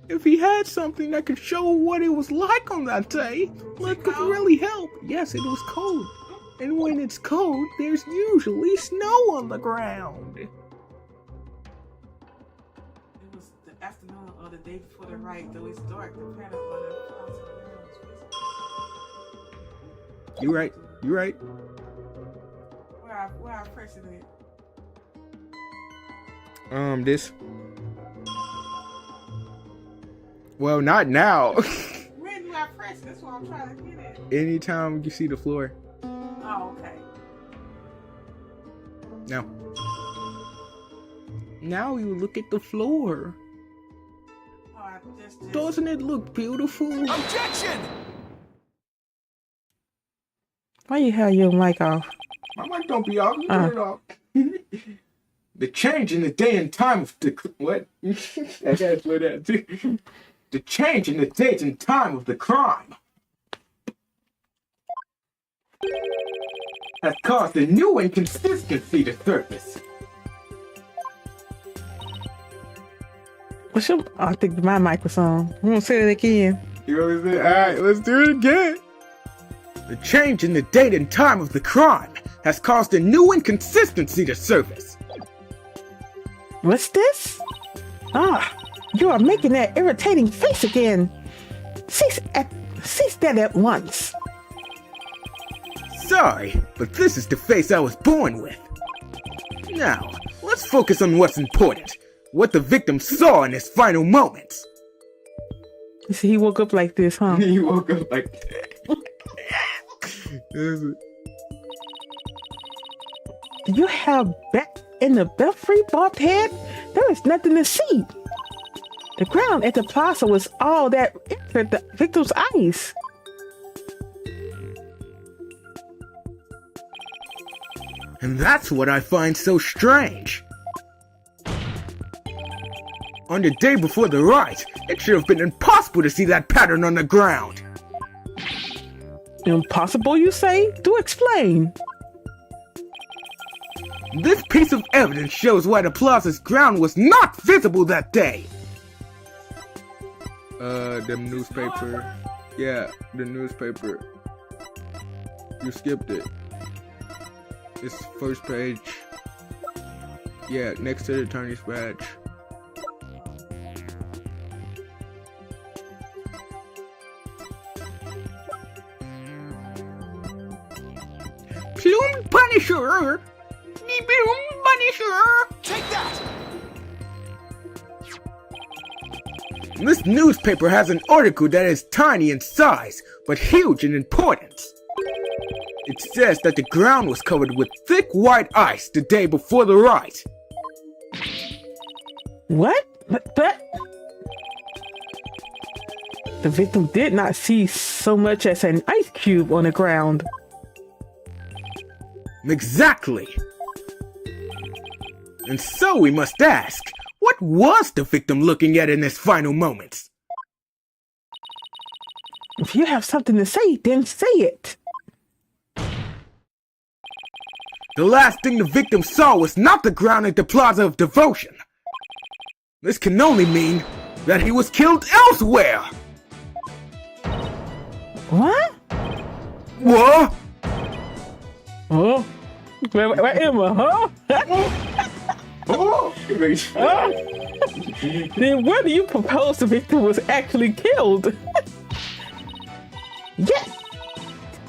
If he had something that could show what it was like on that day, it could really help. Yes, it was cold. And when it's cold, there's usually snow on the ground. It was the afternoon or the day before the Rite, though it's dark. The pattern on the plaza ground was visible. You're right. You're right. Where I pressing it? This. Well, not now. Where do I press? That's what I'm trying to get at. Anytime you see the floor. Oh, okay. Now. Now you look at the floor. Oh, I just... Doesn't it look beautiful? Objection! Why you have your mic off? My mic don't be off. You turn it off. The change in the day and time of the... What? I gotta slow down too. The change in the date and time of the crime has caused a new inconsistency to surface. What's your... I think my mic was on. I'm gonna say it again. You know what I'm saying? Alright, let's do it again. The change in the date and time of the crime has caused a new inconsistency to surface. What's this? You are making that irritating face again. Cease that at once. Sorry, but this is the face I was born with. Now, let's focus on what's important. What the victim saw in his final moments. You see, he woke up like this, huh? He woke up like that. Do you have back in the belfry, bald head? There is nothing to see. The ground at the plaza was all that entered the victim's eyes. And that's what I find so strange. On the day before the Rite, it should have been impossible to see that pattern on the ground. Impossible, you say? Do explain. This piece of evidence shows why the plaza's ground was not visible that day. The newspaper. Yeah, the newspaper. You skipped it. It's first page. Yeah, next to the attorney's badge. Plume Punisher! The Plume Punisher! Take that! This newspaper has an article that is tiny in size, but huge in importance. It says that the ground was covered with thick white ice the day before the rite. What? But the victim did not see so much as an ice cube on the ground. Exactly. And so we must ask, what was the victim looking at in his final moments? If you have something to say, then say it. The last thing the victim saw was not the ground at the Plaza of Devotion. This can only mean that he was killed elsewhere. What? What? Oh, where am I, huh? Oh! Then where do you propose the victim was actually killed? Yeah,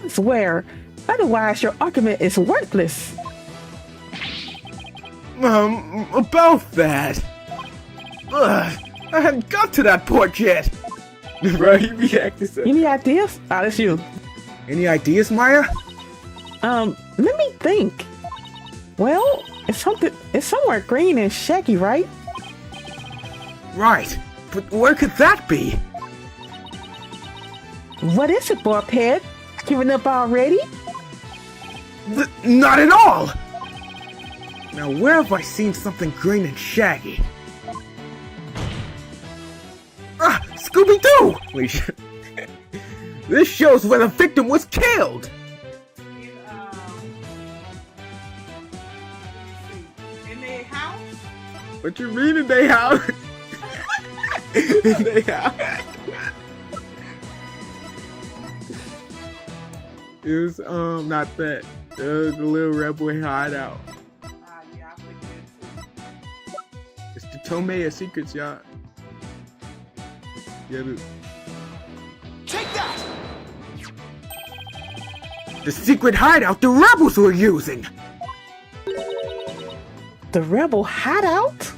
I swear. Otherwise, your argument is worthless. About that. I hadn't got to that part yet. Bro, he be acting so. Any ideas? Oh, that's you. Any ideas, Maya? Let me think. Well, it's somewhere green and shaggy, right? Right, but where could that be? What is it, Barphead? Giving up already? Not at all! Now where have I seen something green and shaggy? Scooby-Doo! Wait, this shows where the victim was killed! In their house? What you mean in their house? In their house? It was, not that. It was the little rebel hideout. Yeah, I think it It's the Tomei of Secrets, y'all. Yeah, Take that! the secret hideout the rebels were using! The rebel hideout?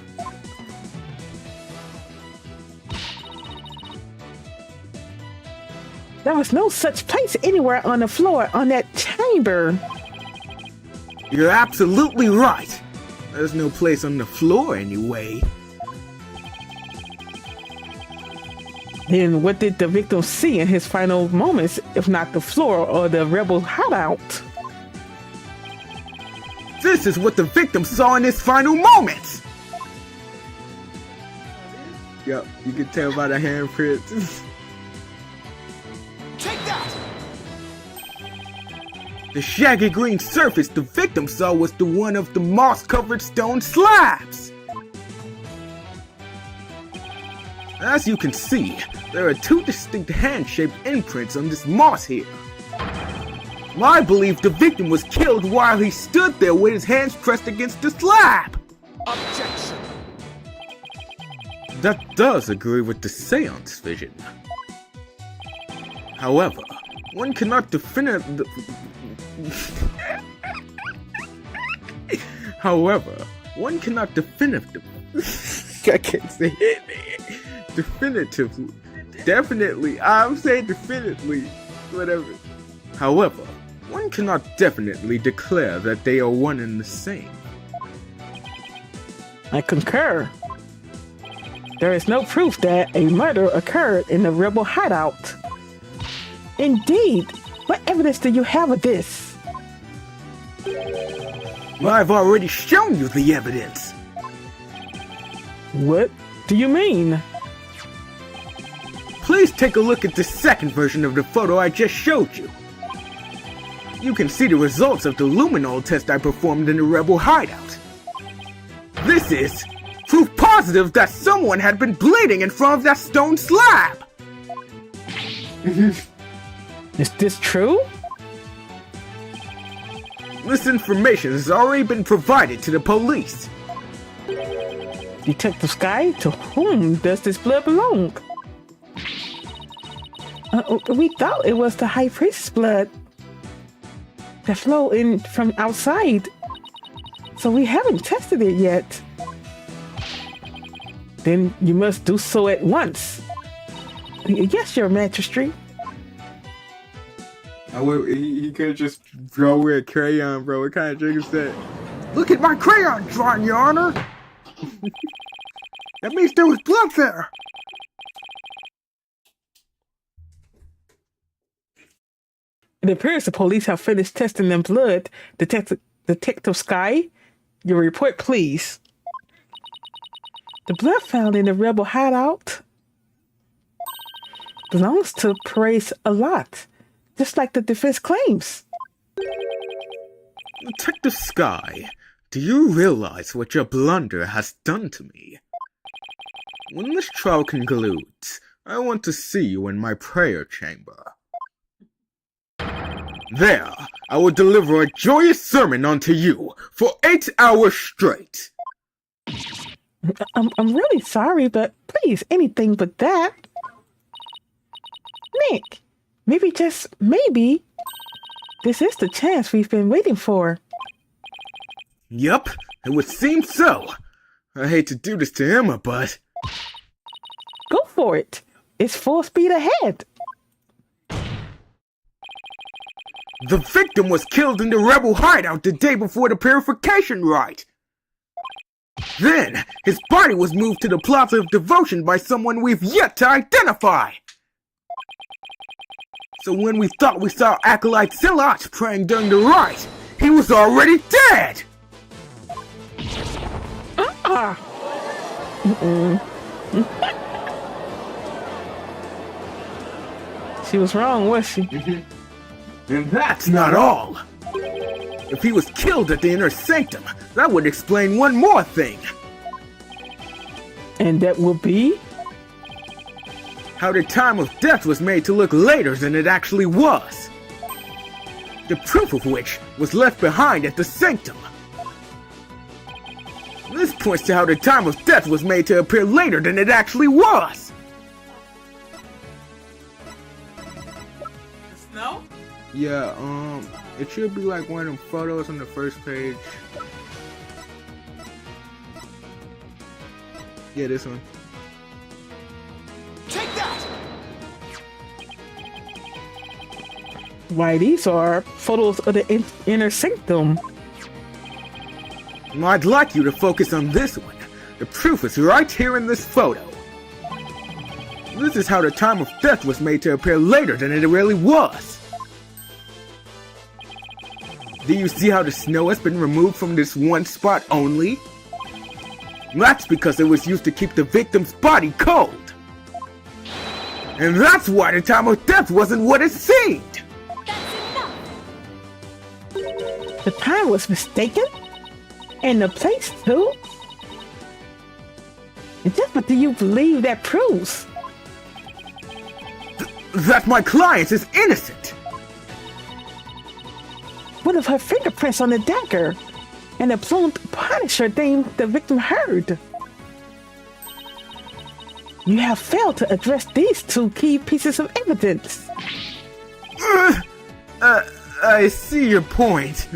There was no such place anywhere on the floor on that chamber. You're absolutely right. There's no place on the floor anyway. Then what did the victim see in his final moments, if not the floor or the rebel hideout? This is what the victim saw in his final moments! Yep, you can tell by the handprints. Take that! The shaggy green surface the victim saw was the one of the moss-covered stone slabs! As you can see, there are two distinct hand-shaped imprints on this moss here. I believe the victim was killed while he stood there with his hands pressed against the slab! Objection! That does agree with the seance vision. However, one cannot definitively... I can't say it. Definitely, I'm saying definitely, whatever. However, one cannot definitely declare that they are one and the same. I concur. There is no proof that a murder occurred in the rebel hideout. Indeed, what evidence do you have of this? I've already shown you the evidence. What do you mean? Please take a look at the second version of the photo I just showed you. You can see the results of the luminol test I performed in the rebel hideout. This is proof positive that someone had been bleeding in front of that stone slab. Is this true? This information has already been provided to the police. Detective Sky, to whom does this blood belong? We thought it was the High Priest's blood that flowed in from outside, so we haven't tested it yet. Then you must do so at once. Yes, Your Majesty. He could just draw with a crayon, bro. What kind of trick is that? Look at my crayon drawing, Your Honor. That means there was blood there. It appears the police have finished testing them blood. Detective Sky, your report, please. The blood found in the rebel hideout belongs to Praise a lot, just like the defense claims. Detective Sky, do you realize what your blunder has done to me? When this trial concludes, I want to see you in my prayer chamber. There, I will deliver a joyous sermon unto you for 8 hours straight. I'm really sorry, but please, anything but that. Nick, maybe, just maybe, this is the chance we've been waiting for. Yup, it would seem so. I hate to do this to Emma, but... Go for it. It's full speed ahead. The victim was killed in the rebel hideout the day before the purification rite. Then, his body was moved to the Plaza of Devotion by someone we've yet to identify. So when we thought we saw Acolyte Silat praying during the rite, he was already dead! She was wrong, was she? And that's not all. If he was killed at the inner sanctum, that would explain one more thing. And that will be? How the time of death was made to look later than it actually was. The proof of which was left behind at the sanctum. This points to how the time of death was made to appear later than it actually was. No? Yeah, it should be like one of them photos on the first page. Yeah, this one. Take that! Why, these are photos of the inner sanctum. I'd like you to focus on this one. The proof is right here in this photo. This is how the time of death was made to appear later than it really was. Do you see how the snow has been removed from this one spot only? That's because it was used to keep the victim's body cold. And that's why the time of death wasn't what it seemed. The time was mistaken? And the place too? And just what do you believe that proves? That my client is innocent. What of her fingerprints on the dagger? And the plumed punisher thing the victim heard? You have failed to address these two key pieces of evidence. I see your point.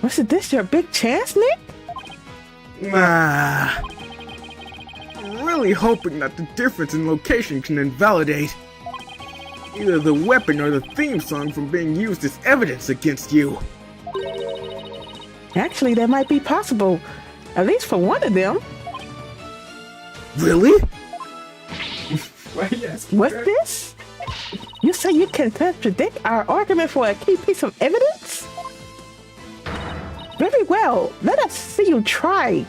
Wasn't this your big chance, Nick? I'm really hoping that the difference in location can invalidate either the weapon or the theme song from being used as evidence against you. Actually, that might be possible. At least for one of them. Really? Why you asking What's that? this? You say you can contradict our argument for a key piece of evidence? Very well. Let us see you try.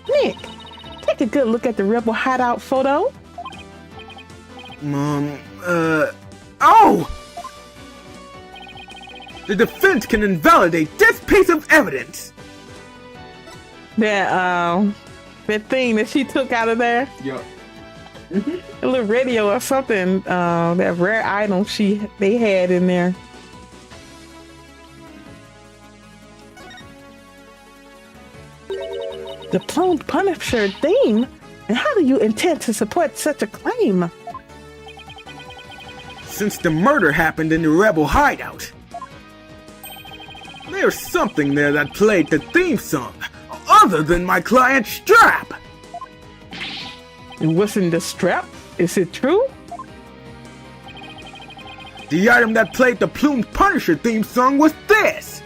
Nick, take a good look at the rebel hideout photo. Oh! The defense can invalidate this piece of evidence. That thing that she took out of there, Yup. a little radio or something, that rare item they had in there. The Plumed Punisher theme? And how do you intend to support such a claim? Since the murder happened in the rebel hideout, there's something there that played the theme song, other than my client's strap. It wasn't the strap? Is it true? The item that played the Plumed Punisher theme song was this.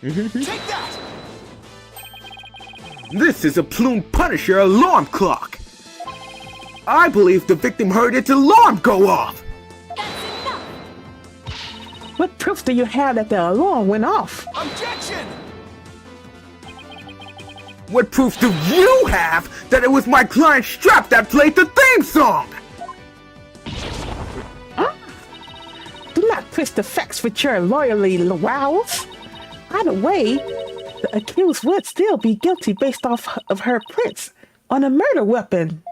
Take that! This is a Plumed Punisher alarm clock. I believe the victim heard its alarm go off. That's enough! What proof do you have that the alarm went off? Objection! What proof do you have that it was my client's strap that played the theme song? Do not twist the facts with your loyally wows. Either way, the accused would still be guilty based off of her prints on a murder weapon.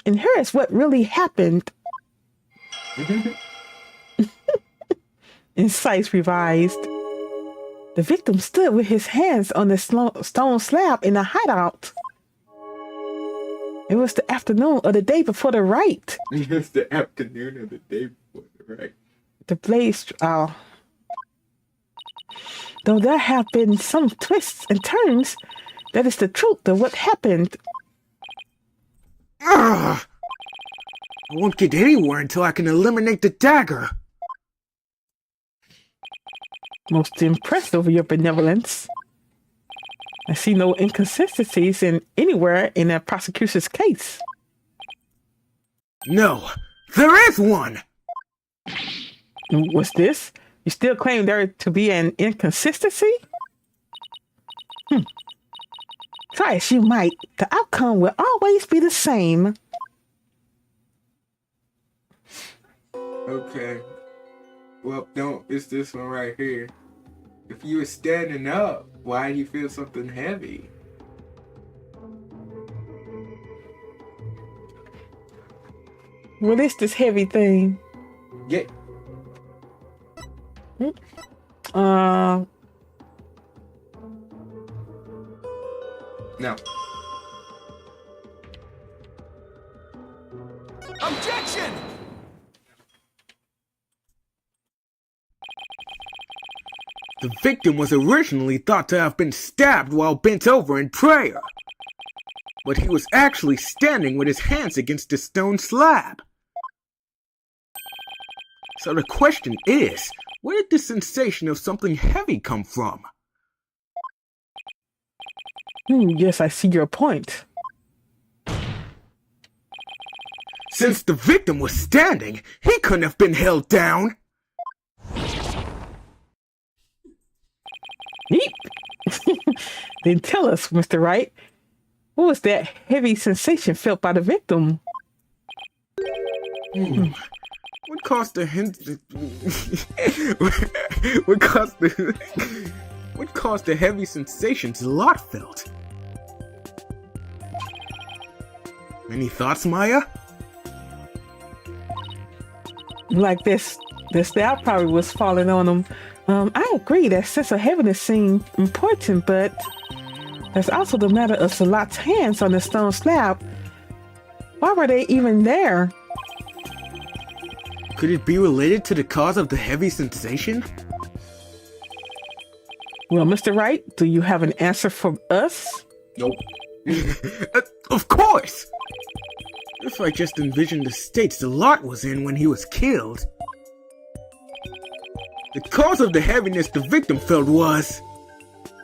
And here's what really happened. Insights revised. The victim stood with his hands on the stone slab in a hideout. It was the afternoon of the day before the rite. It's the afternoon of the day before, right? The blaze. Though there have been some twists and turns, that is the truth of what happened. Ugh. I won't get anywhere until I can eliminate the dagger. Most impressed over your benevolence. I see no inconsistencies anywhere in the prosecution's case. No, there is one. What's this? You still claim there to be an inconsistency? Try as you might, the outcome will always be the same. Okay. Well, no, it's this one right here. If you were standing up, why do you feel something heavy? What is this heavy thing? Yeah. No. Objection! The victim was originally thought to have been stabbed while bent over in prayer. But he was actually standing with his hands against the stone slab. So the question is, where did the sensation of something heavy come from? Yes, I see your point. Since the victim was standing, he couldn't have been held down. Yeep. Then tell us, Mr. Wright, what was that heavy sensation felt by the victim? What caused the what caused the heavy sensations Lot felt? Any thoughts, Maya? Like this staff probably was falling on him. I agree that sense of heaviness seemed important, but there's also the matter of Salat's hands on the stone slab. Why were they even there? Could it be related to the cause of the heavy sensation? Well, Mr. Wright, do you have an answer for us? Nope. Of course! If I just envisioned the states Lot was in when he was killed. The cause of the heaviness the victim felt was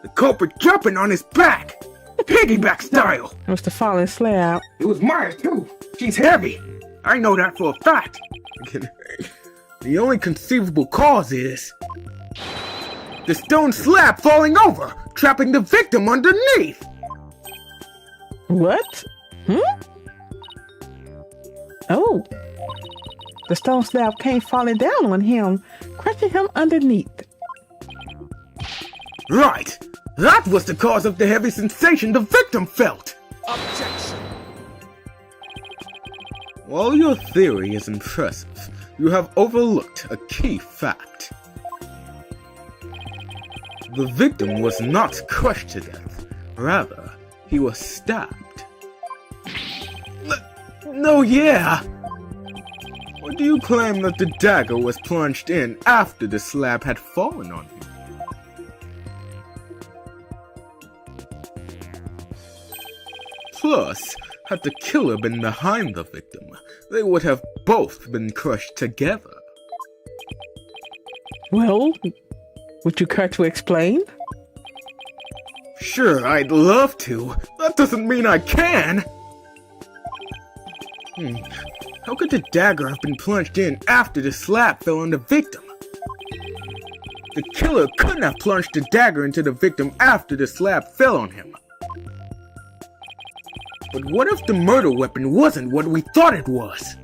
the culprit jumping on his back, piggyback style. It was the falling slab. It was Maya too. She's heavy. I know that for a fact. The only conceivable cause is the stone slab falling over, trapping the victim underneath. What? Oh, the stone slab came falling down on him, crushing him underneath. Right! That was the cause of the heavy sensation the victim felt! Objection! While your theory is impressive, you have overlooked a key fact. The victim was not crushed to death. Rather, he was stabbed. No, yeah! Or do you claim that the dagger was plunged in after the slab had fallen on him? Plus, had the killer been behind the victim, they would have both been crushed together. Well, would you care to explain? Sure, I'd love to. That doesn't mean I can! How could the dagger have been plunged in after the slab fell on the victim? The killer couldn't have plunged the dagger into the victim after the slab fell on him. But what if the murder weapon wasn't what we thought it was?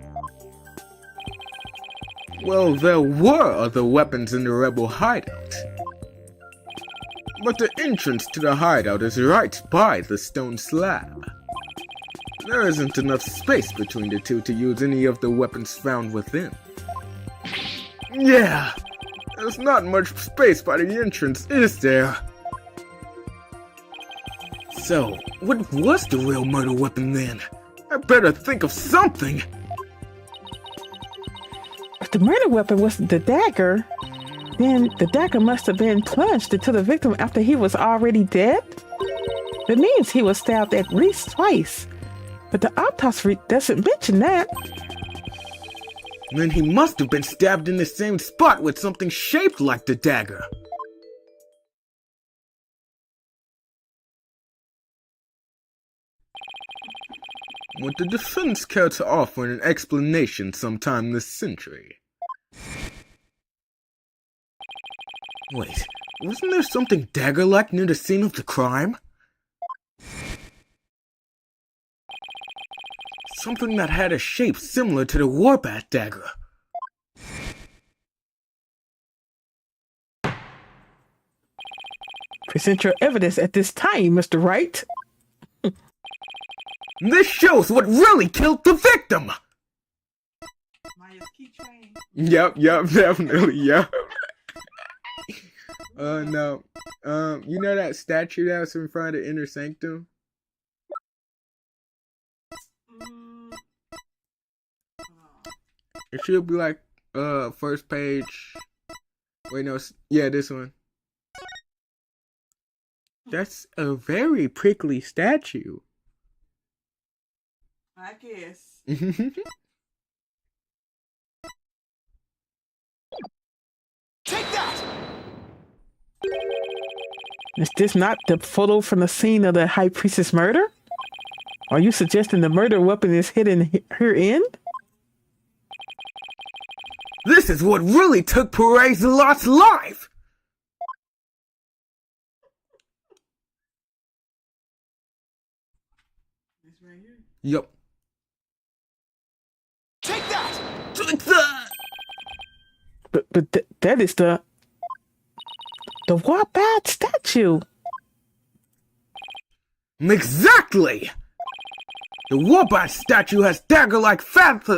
Well, there were other weapons in the rebel hideout. But the entrance to the hideout is right by the stone slab. There isn't enough space between the two to use any of the weapons found within. Yeah, there's not much space by the entrance, is there? So, what was the real murder weapon then? I better think of something! If the murder weapon was the dagger, then the dagger must have been plunged into the victim after he was already dead? That means he was stabbed at least twice. But the autopsy doesn't mention that. Then he must have been stabbed in the same spot with something shaped like the dagger. Would the defense care to offer an explanation sometime this century? Wait, wasn't there something dagger-like near the scene of the crime? Something that had a shape similar to the Warbat dagger. Present your evidence at this time, Mr. Wright. This shows what really killed the victim! Yep, definitely, yep. No. You know that statue that was in front of the Inner Sanctum? It should be like, first page. Wait, no, yeah, this one. That's a very prickly statue. I guess. Take that! Is this not the photo from the scene of the High Priestess murder? Are you suggesting the murder weapon is hidden herein? This is what really took Perez Lot's life! This right here? Yup. Take that! But that is the Warbat statue. Exactly! The Warbat statue has dagger-like Sorry.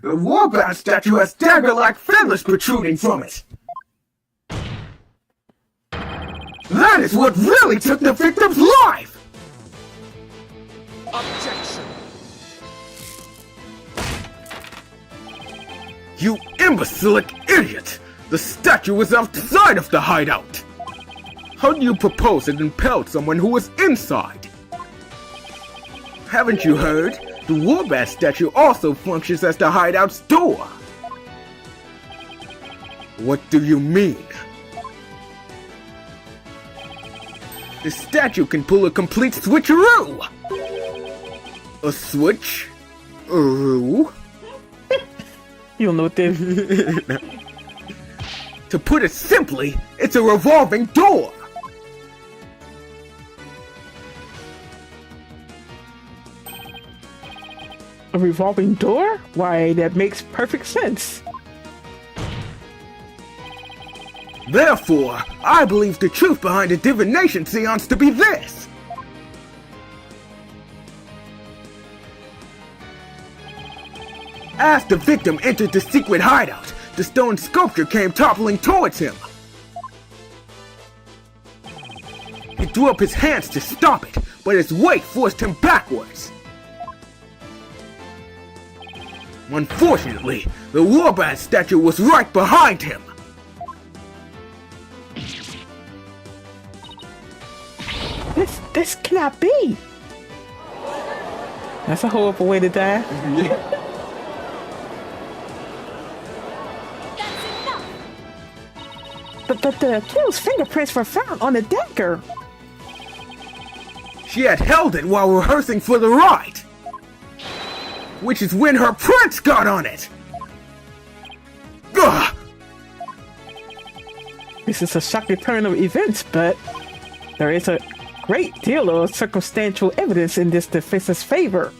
The Warbat statue has dagger-like feathers protruding from it. That is what really took the victim's life! Objection! You imbecilic idiot! The statue was outside of the hideout! How do you propose it impelled someone who was inside? Haven't you heard? The Warbat statue also functions as the hideout's door! What do you mean? The statue can pull a complete switcheroo! A switch-eroo? You don't know what this is. To put it simply, it's a revolving door! A revolving door? Why, that makes perfect sense. Therefore, I believe the truth behind the divination seance to be this. As the victim entered the secret hideout, the stone sculpture came toppling towards him. He threw up his hands to stop it, but his weight forced him backwards. Unfortunately, the Warbad statue was right behind him. This cannot be. That's a horrible way to die. But the accused's fingerprints were found on the dagger. She had held it while rehearsing for the rite, which is when her prints got on it. Ugh. This is a shocking turn of events, but there is a great deal of circumstantial evidence in this defense's favor.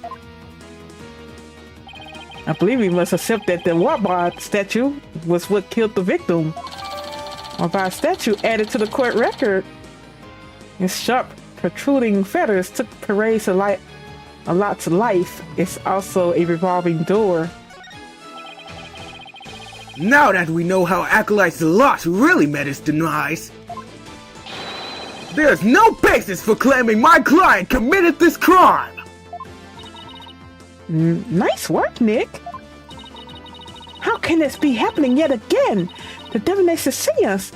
I believe we must accept that the Warbad statue was what killed the victim. Warbad statue added to the court record. Its sharp, protruding feathers took Parade's a lot to life. It's also a revolving door. Now that we know how Acolyte's lot really met his demise, there's no basis for claiming my client committed this crime! Nice work, Nick. How can this be happening yet again? The divination seance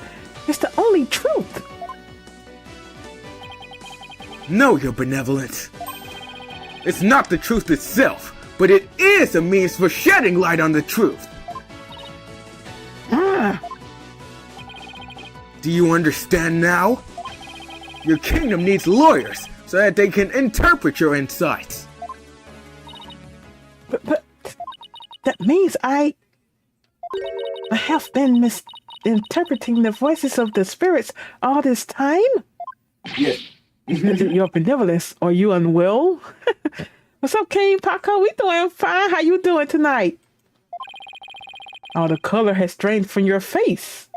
is the only truth. No, your benevolence. It's not the truth itself, but it is a means for shedding light on the truth. Do you understand now? Your kingdom needs lawyers so that they can interpret your insights. But that means I have been misinterpreting the voices of the spirits all this time? Yes. Your benevolence, are you unwell? What's up, King Paco? We doing fine. How you doing tonight? Oh, the color has drained from your face.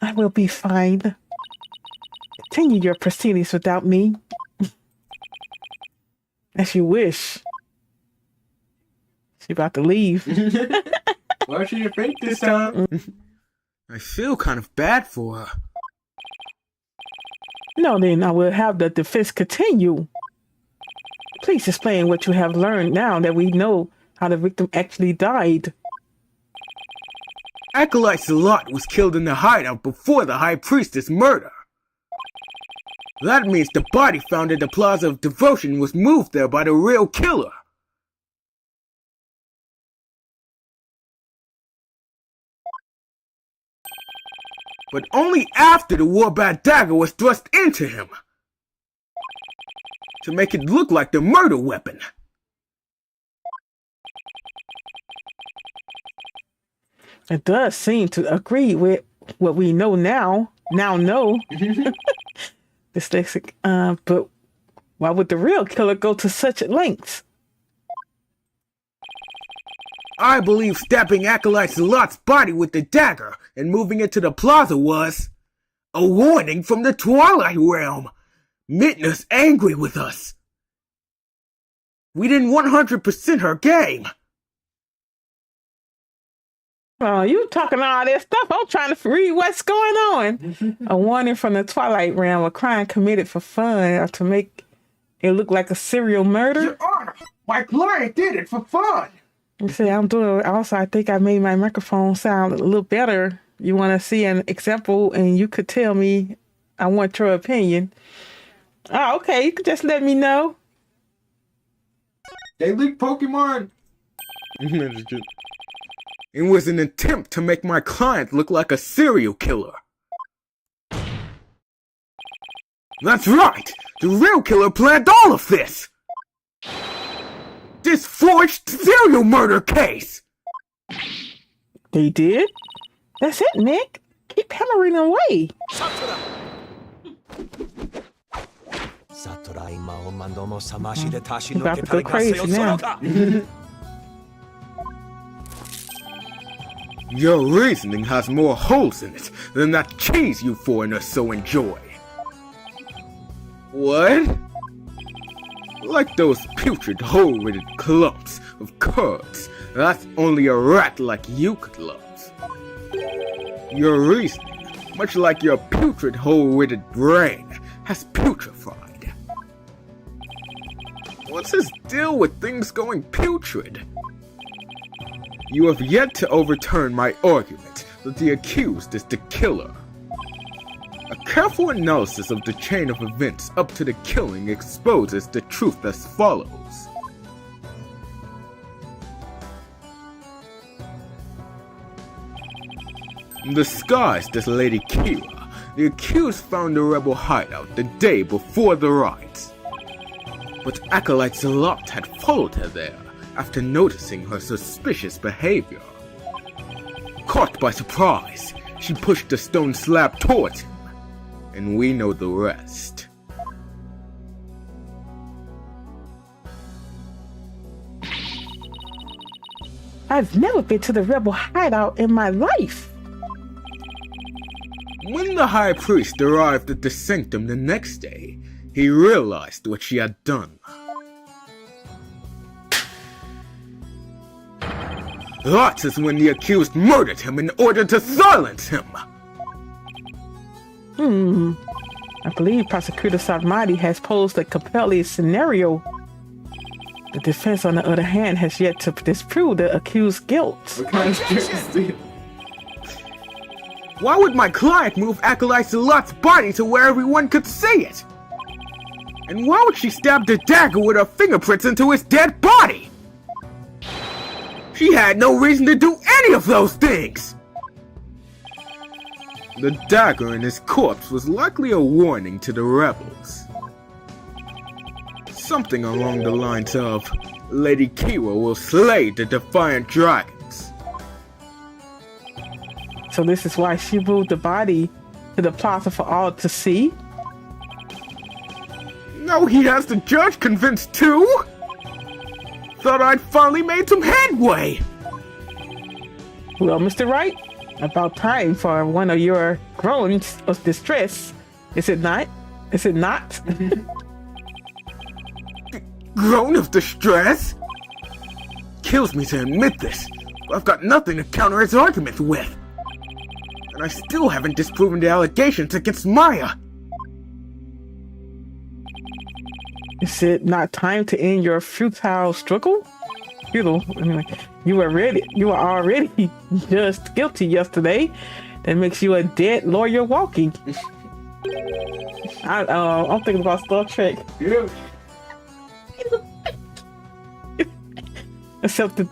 I will be fine. Continue your proceedings without me. As you wish. She about to leave. Well, she didn't fake this time. I feel kind of bad for her. No, then I will have the defense continue. Please explain what you have learned now that we know how the victim actually died. Acolyte Salat was killed in the hideout before the High Priestess murder. That means the body found at the Plaza of Devotion was moved there by the real killer. But only after the Warbad dagger was thrust into him, to make it look like the murder weapon. It does seem to agree with what we know now. Dyslexic. But why would the real killer go to such lengths? I believe stabbing Acolyte Salat's body with the dagger and moving it to the plaza was a warning from the Twilight Realm, making us angry with us. We didn't 100% her game. Oh, you talking all this stuff. I'm trying to read what's going on. A warning from the Twilight Realm, a crime committed for fun or to make it look like a serial murder. Your Honor, my client did it for fun. You see, I'm doing. Also, I think I made my microphone sound a little better. You want to see an example, and you could tell me. I want your opinion. Oh, okay. You could just let me know. They leaked Pokemon. It was an attempt to make my client look like a serial killer. That's right! The real killer planned all of this! This forged serial murder case! They did? That's it, Nick. Keep hammering away. About to go crazy now. Your reasoning has more holes in it than that cheese you foreigners so enjoy. What? Like those putrid, hole-ridden clumps of curds that only a rat like you could love. Your reasoning, much like your putrid, hole-ridden brain, has putrefied. What's his deal with things going putrid? You have yet to overturn my argument that the accused is the killer. A careful analysis of the chain of events up to the killing exposes the truth as follows. Disguised as Lady Kira, the accused found the rebel hideout the day before the rite. But Acolyte Zalot had followed her there after noticing her suspicious behavior. Caught by surprise, she pushed the stone slab towards him, and we know the rest. I've never been to the rebel hideout in my life. When the high priest arrived at the sanctum the next day, he realized what she had done. That is when the accused murdered him in order to silence him. I believe Prosecutor Sarmati has posed a compelling scenario. The defense, on the other hand, has yet to disprove the accused's guilt. What kind of shit is this? Why would my client move Acolyte Zalot's body to where everyone could see it? And why would she stab the dagger with her fingerprints into his dead body? She had no reason to do any of those things! The dagger in his corpse was likely a warning to the rebels. Something along the lines of, Lady Kira will slay the defiant dragons. So this is why she moved the body to the plaza for all to see? Now he has the judge convinced too? Thought I'd finally made some headway! Well, Mr. Wright, about time for one of your groans of distress. Is it not? Is it not? Groan of distress? Kills me to admit this, but I've got nothing to counter his arguments with. And I still haven't disproven the allegations against Maya. Is it not time to end your futile struggle? Futile. Anyway, you were already just guilty yesterday. That makes you a dead lawyer walking. I'm thinking about Star Trek. Yeah. Accept the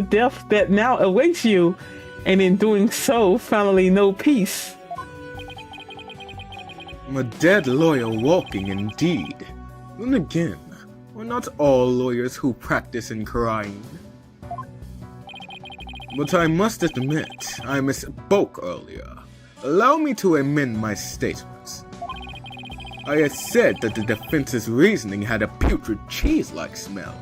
death that now awaits you, and in doing so, finally know peace. I'm a dead lawyer walking indeed. Then again, we're not all lawyers who practice in crying. But I must admit, I misspoke earlier. Allow me to amend my statements. I had said that the defense's reasoning had a putrid cheese-like smell.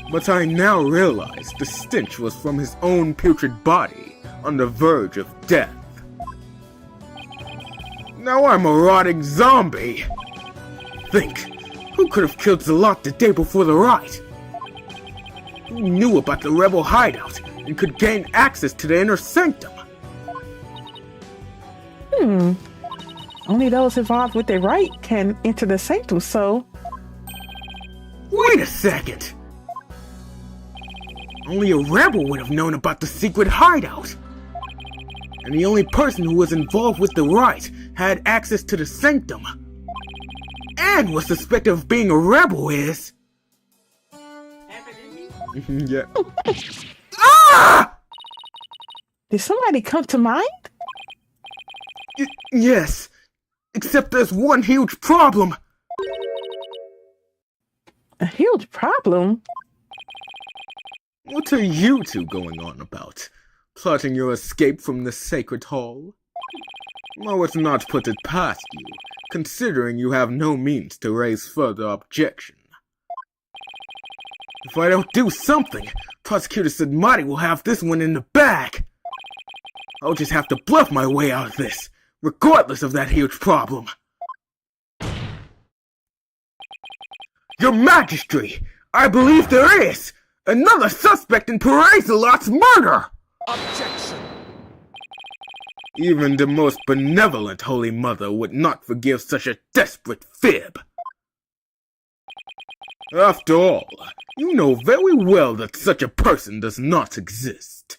But I now realize the stench was from his own putrid body on the verge of death. Now I'm a rotting zombie! Think, who could have killed Zalot the day before the rite? Who knew about the rebel hideout and could gain access to the inner sanctum? Only those involved with the rite can enter the sanctum, so... Wait a second! Only a rebel would have known about the secret hideout! And the only person who was involved with the rite had access to the sanctum. And was suspected of being a rebel is... yeah. Ah! Did somebody come to mind? Yes. Except there's one huge problem. A huge problem? What are you two going on about? Plotting your escape from the sacred hall? I would not put it past you considering you have no means to raise further objection. If I don't do something, Prosecutor Sudmati will have this one in the bag. I'll just have to bluff my way out of this, regardless of that huge problem. Your Majesty, I believe there is another suspect in Perez-a-Lot's murder! Objection! Even the most benevolent Holy Mother would not forgive such a desperate fib. After all, you know very well that such a person does not exist.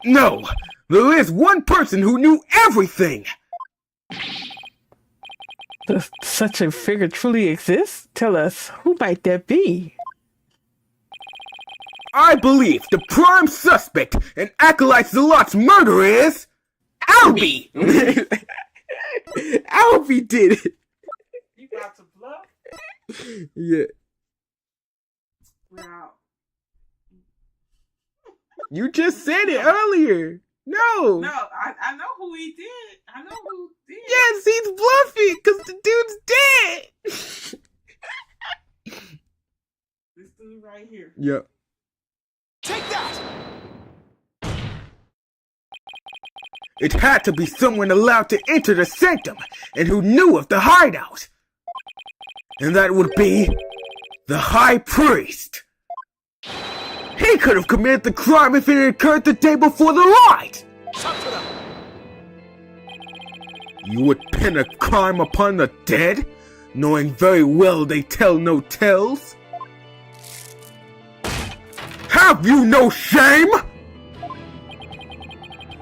No, there is one person who knew everything! Does such a figure truly exist? Tell us, who might that be? I believe the prime suspect in Acolyte Zalot's murder is... Albie! Albie did it! You got to bluff? Yeah. Wow. You just said it earlier! No! No, I know who he did. I know who did. Yes, he's bluffing, because the dude's dead! This dude right here. Yep. Take that! It had to be someone allowed to enter the sanctum and who knew of the hideout. And that would be the High Priest. He could have committed the crime if it had occurred the day before the rite. Talk to them! You would pin a crime upon the dead, knowing very well they tell no tales? Have you no shame?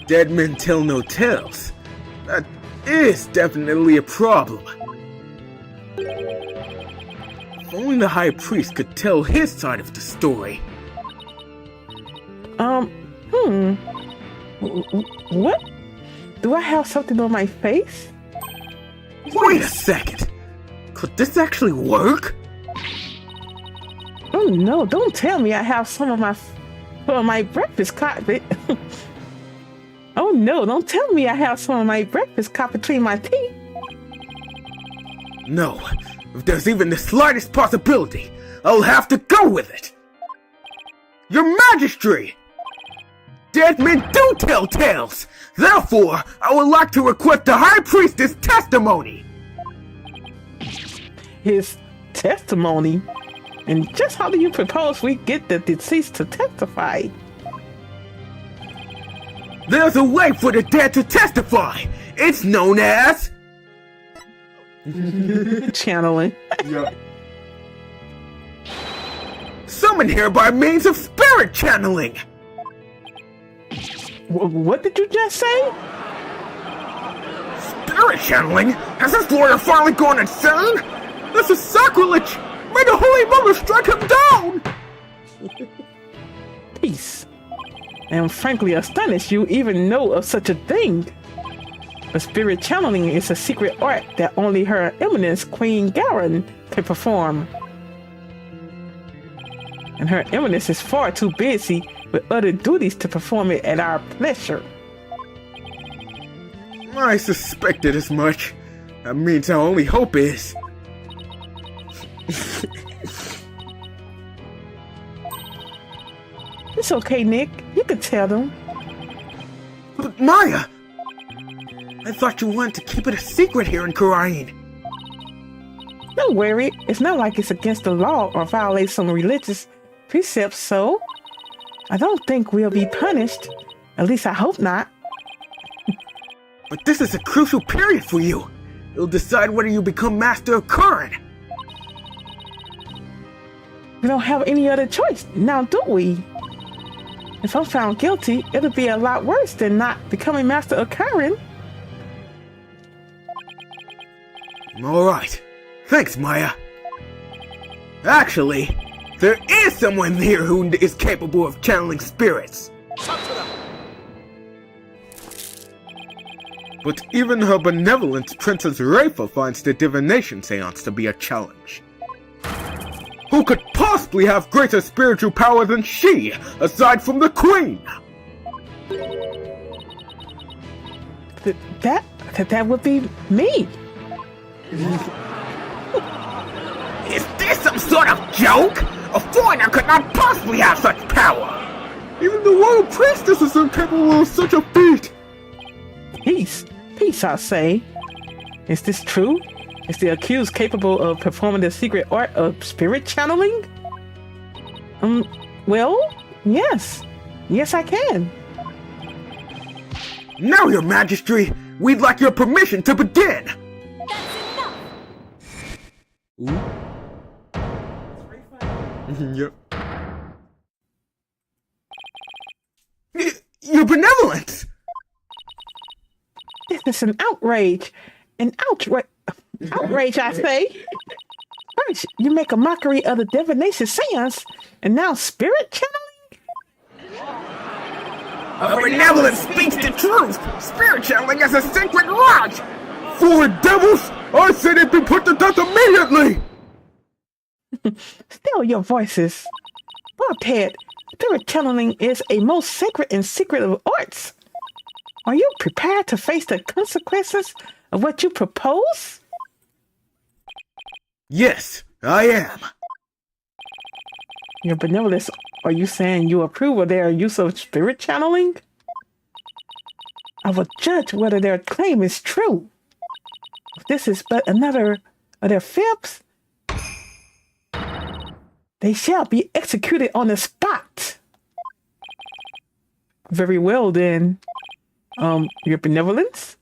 Dead men tell no tales. That is definitely a problem. If only the High Priest could tell his side of the story. What? Do I have something on my face? Wait a second. Could this actually work? Oh no, don't tell me I have some of my breakfast caught. Oh no, don't tell me I have some of my breakfast caught between my teeth. No, if there's even the slightest possibility, I'll have to go with it. Your Majesty! Dead men do tell tales! Therefore, I would like to request the High Priestess' testimony! His testimony? And just how do you propose we get the deceased to testify? There's a way for the dead to testify! It's known as... Channeling. Yeah. Summon here by means of spirit channeling! What did you just say? Spirit channeling? Has this lawyer finally gone insane? This is sacrilege! May the Holy Mother strike him down! Peace. I am frankly astonished you even know of such a thing. But spirit channeling is a secret art that only Her Eminence Queen Garen can perform. And Her Eminence is far too busy with other duties to perform it at our pleasure. I suspected as much. That means our only hope is... It's okay, Nick. You can tell them. But Maya! I thought you wanted to keep it a secret here in Karain. Don't worry. It's not like it's against the law or violates some religious precepts, so I don't think we'll be punished. At least I hope not. But this is a crucial period for you. It'll decide whether you become Master of Kurn. We don't have any other choice, now do we? If I'm found guilty, it'll be a lot worse than not becoming Master of Karen. Alright. Thanks, Maya. Actually, there is someone here who is capable of channeling spirits. Talk to them! But even her benevolent Princess Rafa finds the divination seance to be a challenge. Who could possibly have greater spiritual power than she, aside from the Queen? that would be me. Is this some sort of joke? A foreigner could not possibly have such power! Even the royal priestess is incapable of such a feat! Peace, I say. Is this true? Is the accused capable of performing the secret art of spirit channeling? Well, yes. Yes, I can. Now, Your Majesty, we'd like your permission to begin! Yep. Your benevolence! This is an outrage. An outrage, I say. First, you make a mockery of the divination seance, and now spirit channeling? A benevolence speaks the truth! Spirit channeling is a sacred right! For devils! I said it be put to death immediately! Still your voices. Bobhead, spirit channeling is a most sacred and secret of arts. Are you prepared to face the consequences of what you propose? Yes, I am. Your benevolence, are you saying you approve of their use of spirit channeling? I will judge whether their claim is true. If this is but another of their fibs, they shall be executed on the spot. Very well then. Your benevolence?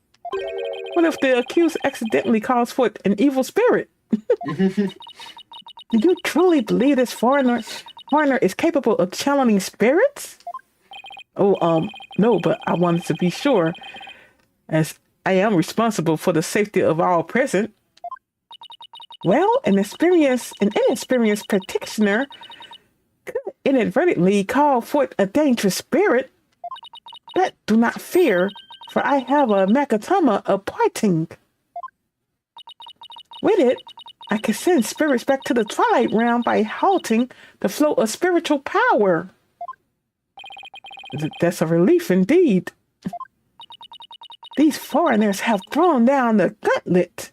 What if the accused accidentally calls forth an evil spirit? Do you truly believe this foreigner is capable of channeling spirits? Oh, no, but I wanted to be sure, as I am responsible for the safety of all present. Well, an inexperienced practitioner could inadvertently call forth a dangerous spirit, but do not fear, for I have a Makatama of parting. With it, I can send spirits back to the Twilight Realm by halting the flow of spiritual power. That's a relief indeed. These foreigners have thrown down the gauntlet.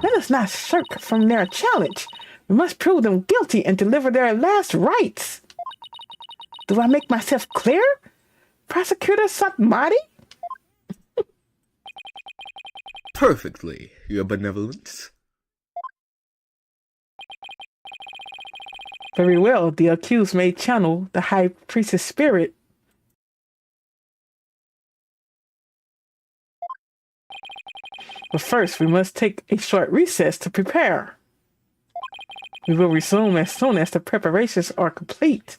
Let us not shirk from their challenge. We must prove them guilty and deliver their last rites. Do I make myself clear, Prosecutor Satmati? Perfectly, Your Benevolence. Very well, the accused may channel the High Priestess spirit. But first, we must take a short recess to prepare. We will resume as soon as the preparations are complete.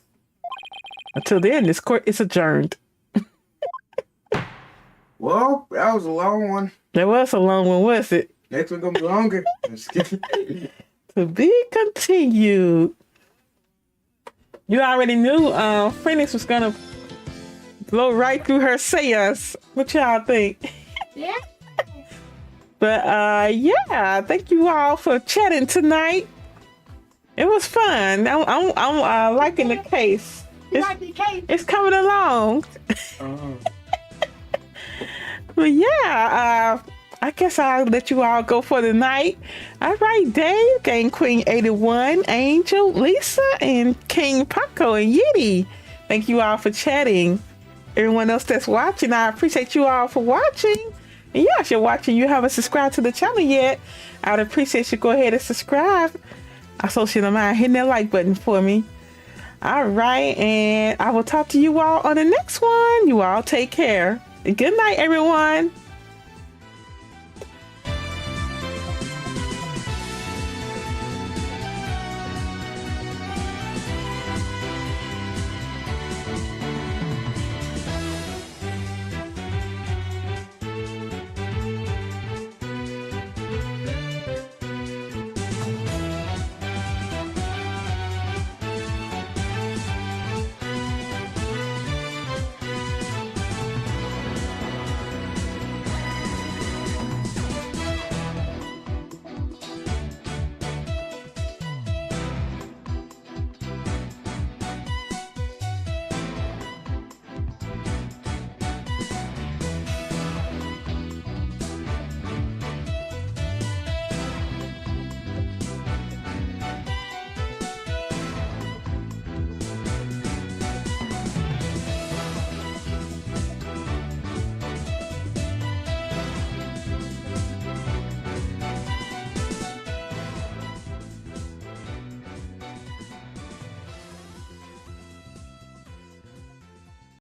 Until then, this court is adjourned. Well, that was a long one. That was a long one, was it? Next one gonna be longer. I'm just kidding. To be continued. You already knew Phoenix was gonna blow right through her seance. What y'all think? Yeah. But yeah, thank you all for chatting tonight. It was fun. I'm liking the case. It's coming along. But yeah, I guess I'll let you all go for the night. All right, Dave, Game Queen 81, Angel, Lisa, and King Paco and Yeti. Thank you all for chatting. Everyone else that's watching, I appreciate you all for watching. And yeah, if you're watching, you haven't subscribed to the channel yet, I'd appreciate you go ahead and subscribe. I so you don't mind hitting that like button for me. All right, and I will talk to you all on the next one. You all take care. Good night, everyone.